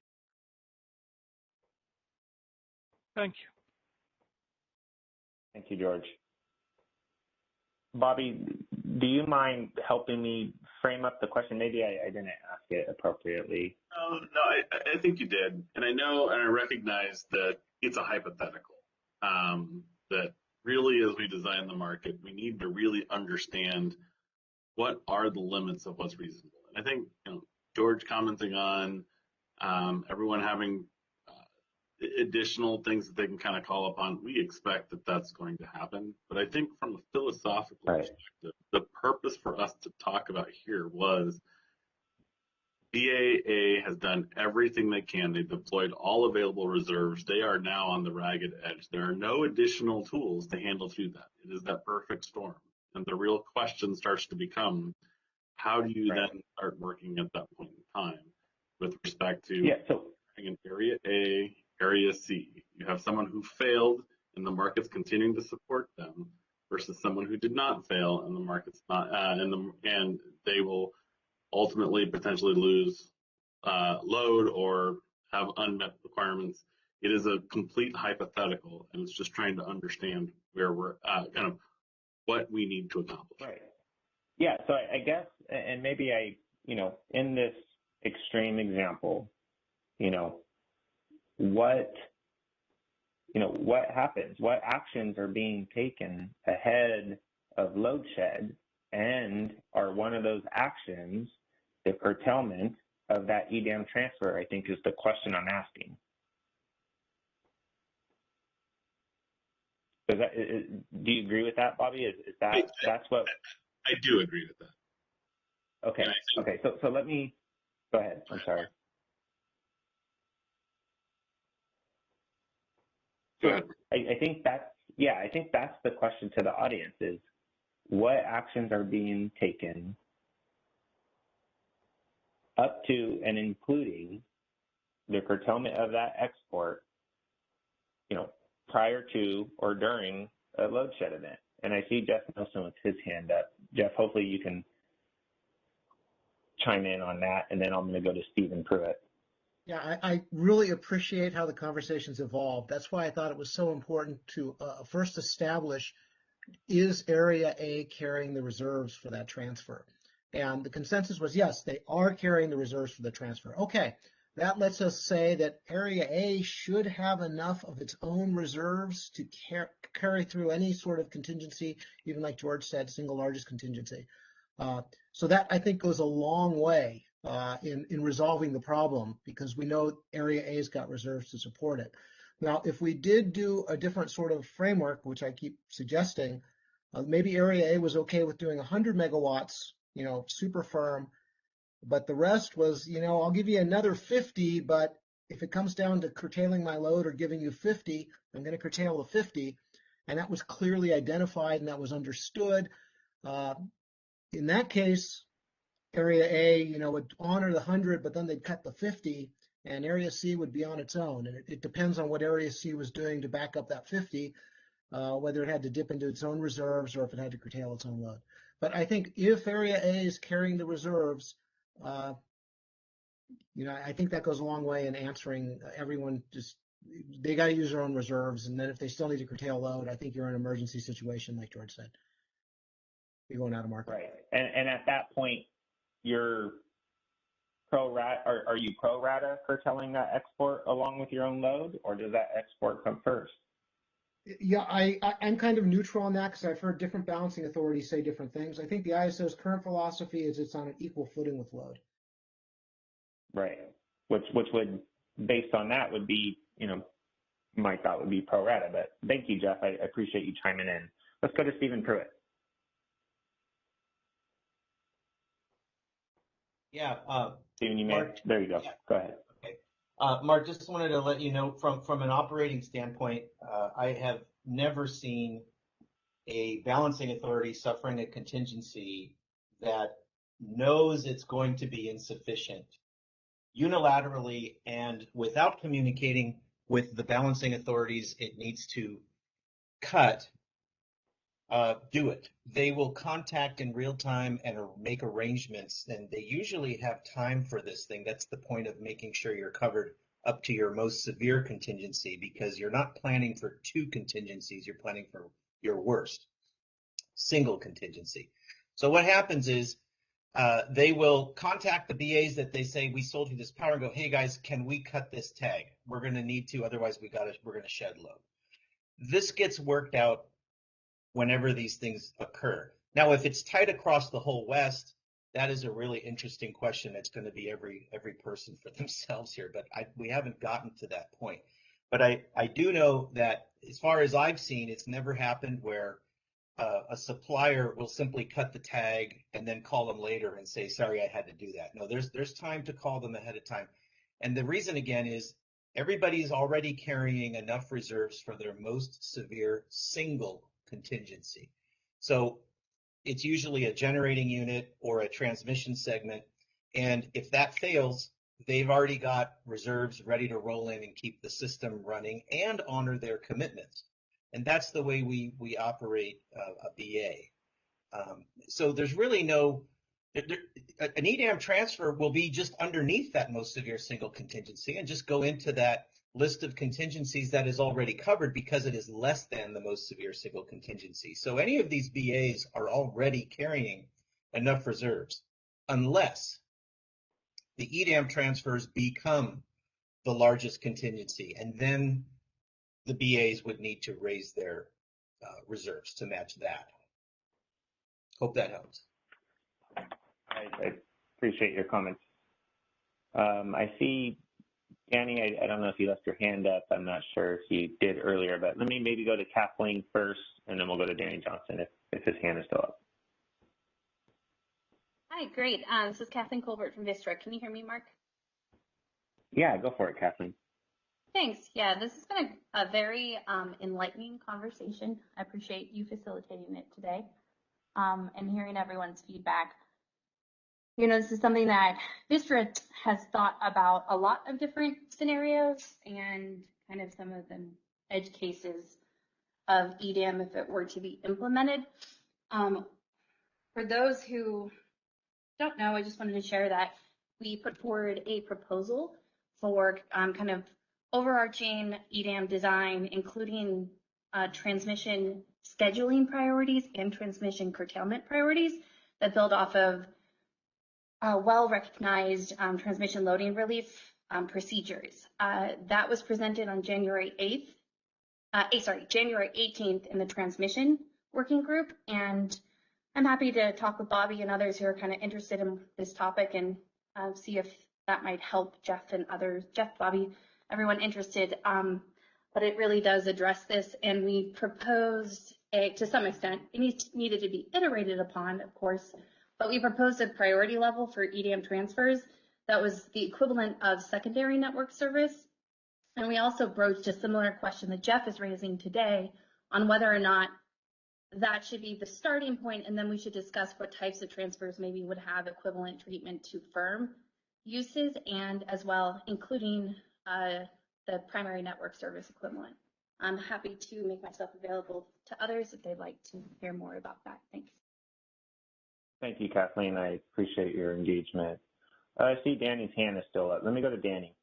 Thank you. Thank you, George. Bobby, do you mind helping me frame up the question? Maybe I didn't ask it appropriately. No, I think you did. And I know and I recognize that it's a hypothetical. That really, as we design the market, we need to really understand what are the limits of what's reasonable. And I think, George commenting on everyone having additional things that they can kind of call upon, we expect that that's going to happen. But I think from a philosophical perspective, the purpose for us to talk about here was BAA has done everything they can. They've deployed all available reserves. They are now on the ragged edge. There are no additional tools to handle through that. It is that perfect storm. And the real question starts to become, how do you then start working at that point in time with respect to in Area A, Area C? You have someone who failed and the market's continuing to support them versus someone who did not fail and the market's not, and they will ultimately potentially lose load or have unmet requirements. It is a complete hypothetical, and it's just trying to understand where we're kind of what we need to accomplish. Right. Yeah. So I guess, and maybe in this extreme example, what happens? What actions are being taken ahead of load shed, and are one of those actions the curtailment of that EDAM transfer? I think is the question I'm asking. Do you agree with that, Bobby? That's what I do agree with that. Okay. Okay. So let me go ahead. I'm sorry. Go ahead. I think that's the question to the audience is, what actions are being taken up to and including the curtailment of that export, prior to or during a load shed event? And I see Jeff Nelson with his hand up. Jeff, hopefully you can chime in on that, and then I'm going to go to Stephen Pruitt. Yeah, I really appreciate how the conversation's evolved. That's why I thought it was so important to first establish, is Area A carrying the reserves for that transfer? And the consensus was, yes, they are carrying the reserves for the transfer. Okay, that lets us say that Area A should have enough of its own reserves to carry through any sort of contingency, even like George said, single largest contingency. So that, I think, goes a long way in resolving the problem, because we know Area A's got reserves to support it. Now, if we did do a different sort of framework, which I keep suggesting, maybe Area A was okay with doing 100 megawatts, super firm, but the rest was, I'll give you another 50, but if it comes down to curtailing my load or giving you 50, I'm going to curtail the 50. And that was clearly identified and that was understood. In that case, Area A, would honor the 100, but then they'd cut the 50, and Area C would be on its own. And it depends on what Area C was doing to back up that 50, whether it had to dip into its own reserves or if it had to curtail its own load. But I think if Area A is carrying the reserves, I think that goes a long way in answering everyone. Just they got to use their own reserves, and then if they still need to curtail load, I think you're in an emergency situation, like George said. You're going out of market. Right. And at that point, you're pro rata. Are you pro rata curtailing that export along with your own load, or does that export come first? Yeah, I'm kind of neutral on that because I've heard different balancing authorities say different things. I think the ISO's current philosophy is it's on an equal footing with load. Right. Which would, based on that, would be, might thought would be pro rata. But thank you, Jeff. I appreciate you chiming in. Let's go to Stephen Pruitt. Yeah, Stephen, Mark, there you go. Yeah. Go ahead. Okay. Mark, just wanted to let you know from an operating standpoint, I have never seen a balancing authority suffering a contingency that knows it's going to be insufficient unilaterally and without communicating with the balancing authorities it needs to cut, do it. They will contact in real time and make arrangements, and they usually have time for this thing. That's the point of making sure you're covered up to your most severe contingency, because you're not planning for two contingencies, you're planning for your worst single contingency. So what happens is they will contact the BAs that they say, we sold you this power, and go, hey guys, can we cut this tag? We're going to need to, otherwise we're going to shed load. This gets worked out whenever these things occur. Now, if it's tight across the whole West, that is a really interesting question. It's going to be every person for themselves here, but we haven't gotten to that point. But I do know that as far as I've seen, it's never happened where a supplier will simply cut the tag and then call them later and say, sorry, I had to do that. No, there's time to call them ahead of time. And the reason, again, is everybody's already carrying enough reserves for their most severe single contingency. So it's usually a generating unit or a transmission segment. And if that fails, they've already got reserves ready to roll in and keep the system running and honor their commitments. And that's the way we operate a BA. So there's really no, an EDAM transfer will be just underneath that most severe single contingency and just go into that list of contingencies that is already covered because it is less than the most severe single contingency. So any of these BAs are already carrying enough reserves unless the EDAM transfers become the largest contingency, and then the BAs would need to raise their reserves to match that. Hope that helps. I appreciate your comments. I see, Danny, I don't know if you left your hand up. I'm not sure if you did earlier, but let me maybe go to Kathleen first, and then we'll go to Danny Johnson if his hand is still up. Hi, great. This is Kathleen Colbert from Vistra. Can you hear me, Mark? Yeah, go for it, Kathleen. Thanks. Yeah, this has been a very enlightening conversation. I appreciate you facilitating it today and hearing everyone's feedback. You know, this is something that Vistra has thought about a lot of different scenarios and kind of some of the edge cases of EDAM if it were to be implemented. For those who don't know, I just wanted to share that we put forward a proposal for kind of overarching EDAM design, including transmission scheduling priorities and transmission curtailment priorities that build off of well-recognized transmission loading relief procedures. That was presented on January 18th in the transmission working group, and I'm happy to talk with Bobby and others who are kind of interested in this topic and see if that might help Jeff and others, Jeff, Bobby, everyone interested. But it really does address this, and we proposed to some extent, it needed to be iterated upon, of course, but we proposed a priority level for EDAM transfers that was the equivalent of secondary network service. And we also broached a similar question that Jeff is raising today on whether or not that should be the starting point, and then we should discuss what types of transfers maybe would have equivalent treatment to firm uses, and as well including the primary network service equivalent. I'm happy to make myself available to others if they'd like to hear more about that. Thanks. Thank you, Kathleen. I appreciate your engagement. I see Danny's hand is still up. Let me go to Danny.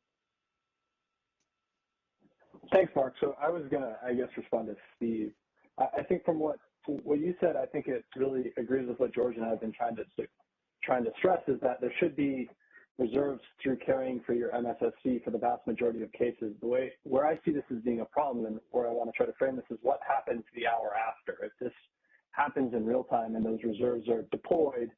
Thanks, Mark. So I was going to, I guess, respond to Steve. I think from what you said, I think it really agrees with what George and I have been trying to stress, is that there should be reserves through carrying for your MSSC for the vast majority of cases. Where I see this as being a problem, and where I want to try to frame this, is what happens the hour after. If this happens in real time and those reserves are deployed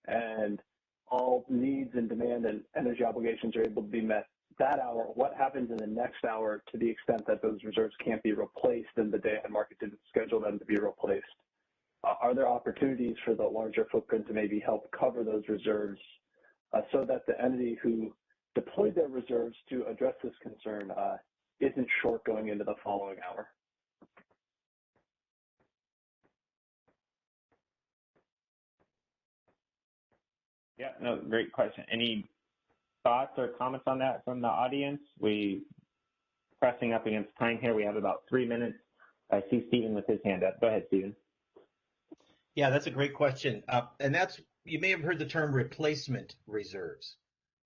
and all needs and demand and energy obligations are able to be met that hour, what happens in the next hour to the extent that those reserves can't be replaced and the day-ahead market didn't schedule them to be replaced? Are there opportunities for the larger footprint to maybe help cover those reserves so that the entity who deployed their reserves to address this concern isn't short going into the following hour? Yeah, no, great question. Any thoughts or comments on that from the audience? We pressing up against time here. We have about 3 minutes. I see Stephen with his hand up. Go ahead, Stephen. Yeah, that's a great question. And that's, you may have heard the term replacement reserves.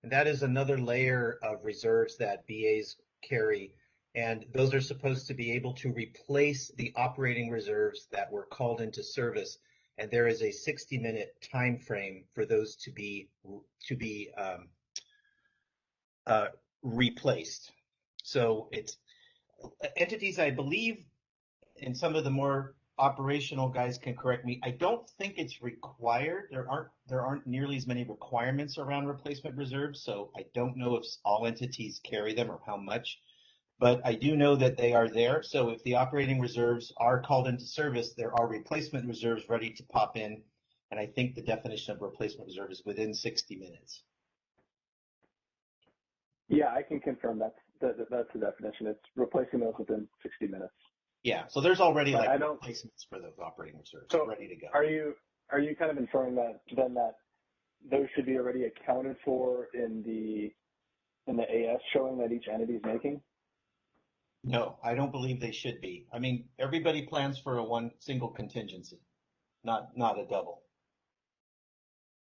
And that is another layer of reserves that BAs carry. And those are supposed to be able to replace the operating reserves that were called into service. And there is a 60-minute time frame for those to be replaced. So it's entities, I believe, and some of the more operational guys can correct me, I don't think it's required. There aren't nearly as many requirements around replacement reserves, so I don't know if all entities carry them or how much, but I do know that they are there. So if the operating reserves are called into service, there are replacement reserves ready to pop in, and I think the definition of replacement reserve is within 60 minutes. Yeah, I can confirm that's the definition. It's replacing those within 60 minutes. Yeah, so there's already like replacements for those operating reserves ready to go. Are you kind of inferring that then that those should be already accounted for in the AS showing that each entity is making? No, I don't believe they should be. I mean, everybody plans for a one single contingency, not a double.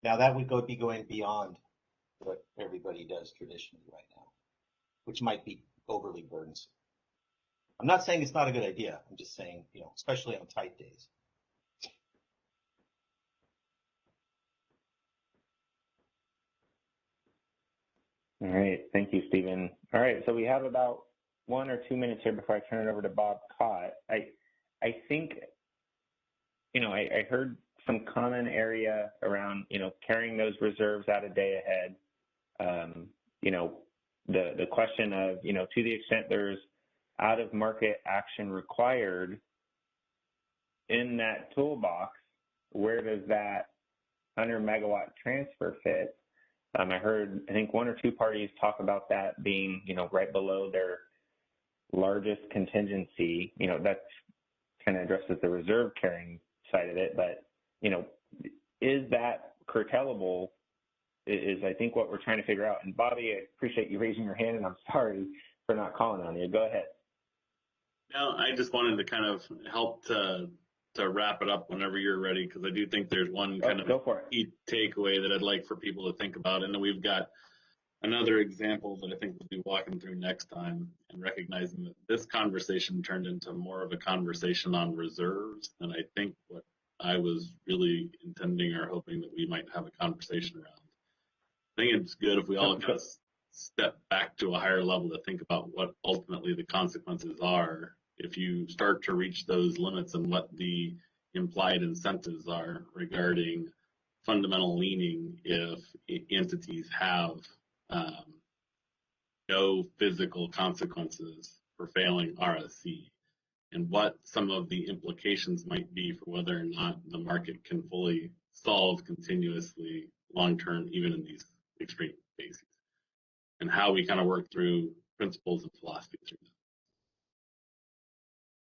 Now that would be going beyond what everybody does traditionally right now, which might be overly burdensome. I'm not saying it's not a good idea. I'm just saying, especially on tight days. All right. Thank you, Stephen. All right. So we have about 1 or 2 minutes here before I turn it over to Bob Cott. I think, I heard some common area around, carrying those reserves out a day ahead. The question of, to the extent there's out-of-market action required in that toolbox, where does that 100 megawatt transfer fit? I heard, I think 1 or 2 parties talk about that being, right below their largest contingency. That's kind of addresses the reserve carrying side of it, but, is that curtailable is I think what we're trying to figure out. And Bobby, I appreciate you raising your hand, and I'm sorry for not calling on you. Go ahead. No, I just wanted to kind of help to wrap it up whenever you're ready, because I do think there's one kind of key takeaway that I'd like for people to think about. And then we've got another example that I think we'll be walking through next time, and recognizing that this conversation turned into more of a conversation on reserves than I think what I was really intending or hoping that we might have a conversation around. I think it's good if we all kind of step back to a higher level to think about what ultimately the consequences are if you start to reach those limits, and what the implied incentives are regarding fundamental leaning if entities have no physical consequences for failing RSC, and what some of the implications might be for whether or not the market can fully solve continuously long-term, even in these extreme cases, and how we kind of work through principles and philosophy through that.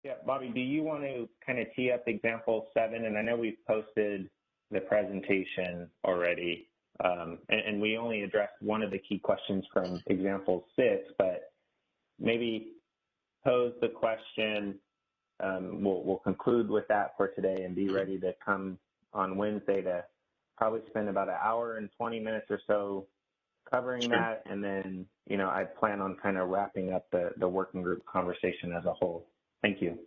Yeah, Bobby, do you want to kind of tee up example 7? And I know we've posted the presentation already, and we only addressed one of the key questions from example 6, but maybe pose the question. We'll conclude with that for today and be ready to come on Wednesday to probably spend about an hour and 20 minutes or so covering that. And then, I plan on kind of wrapping up the working group conversation as a whole. Thank you.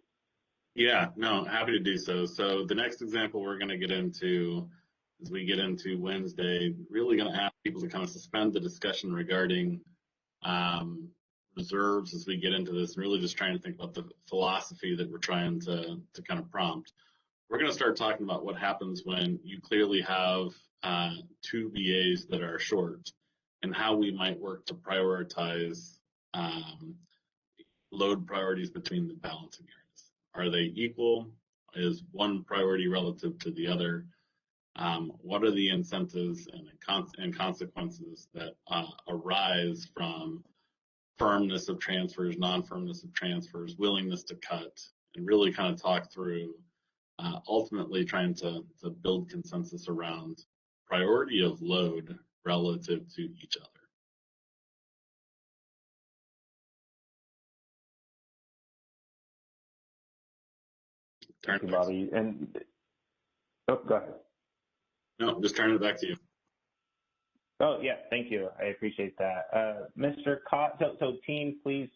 Yeah, no, happy to do so. So the next example we're going to get into as we get into Wednesday, really going to ask people to kind of suspend the discussion regarding reserves as we get into this, and really just trying to think about the philosophy that we're trying to kind of prompt. We're going to start talking about what happens when you clearly have 2 BAs that are short, and how we might work to prioritize load priorities between the balancing areas. Are they equal? Is one priority relative to the other? What are the incentives and consequences that arise from firmness of transfers, non-firmness of transfers, willingness to cut, and really kind of talk through ultimately trying to build consensus around priority of load relative to each other. Thank you, Bobby. And oh, go ahead. No, just turning it back to you. Oh, yeah, thank you. I appreciate that. Mr. Cott, so team, please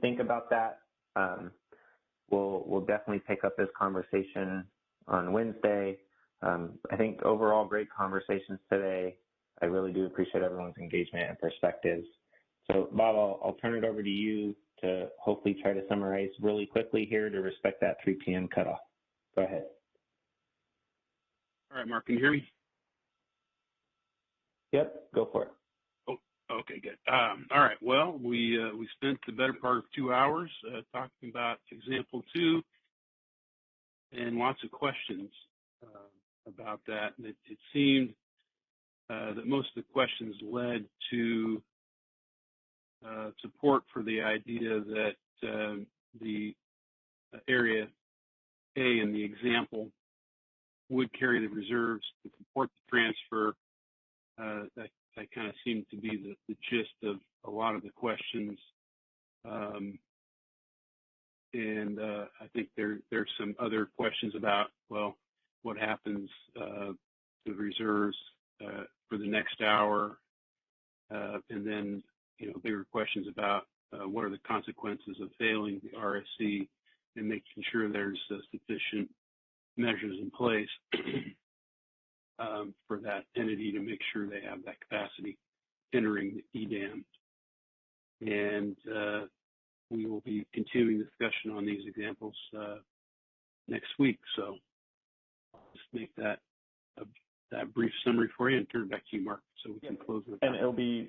think about that. We'll definitely pick up this conversation on Wednesday. I think overall great conversations today. I really do appreciate everyone's engagement and perspectives. So Bob, I'll turn it over to you to hopefully try to summarize really quickly here to respect that 3 p.m. cutoff. Go ahead. All right, Mark, can you hear me? Yep, go for it. Oh, okay, good. All right, well, we spent the better part of 2 hours talking about example 2 and lots of questions about that. It seemed that most of the questions led to support for the idea that the area A in the example would carry the reserves to support the transfer. That kind of seemed to be the gist of a lot of the questions. And I think there's some other questions about, well, what happens to the reserves for the next hour? And then, bigger questions about what are the consequences of failing the RSC and making sure there's sufficient measures in place for that entity to make sure they have that capacity entering the EDAM. And we will be continuing discussion on these examples next week. So just make that brief summary for you and turn it back to you, Mark, so we can close with that. And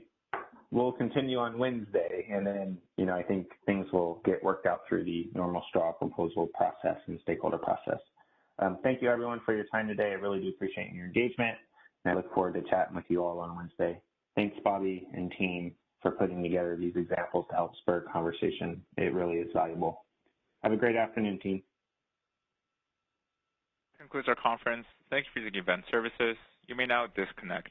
we'll continue on Wednesday, and then, I think things will get worked out through the normal straw proposal process and stakeholder process. Thank you, everyone, for your time today. I really do appreciate your engagement, and I look forward to chatting with you all on Wednesday. Thanks, Bobby and team, for putting together these examples to help spur conversation. It really is valuable. Have a great afternoon, team. Concludes our conference. Thank you for using Event Services. You may now disconnect.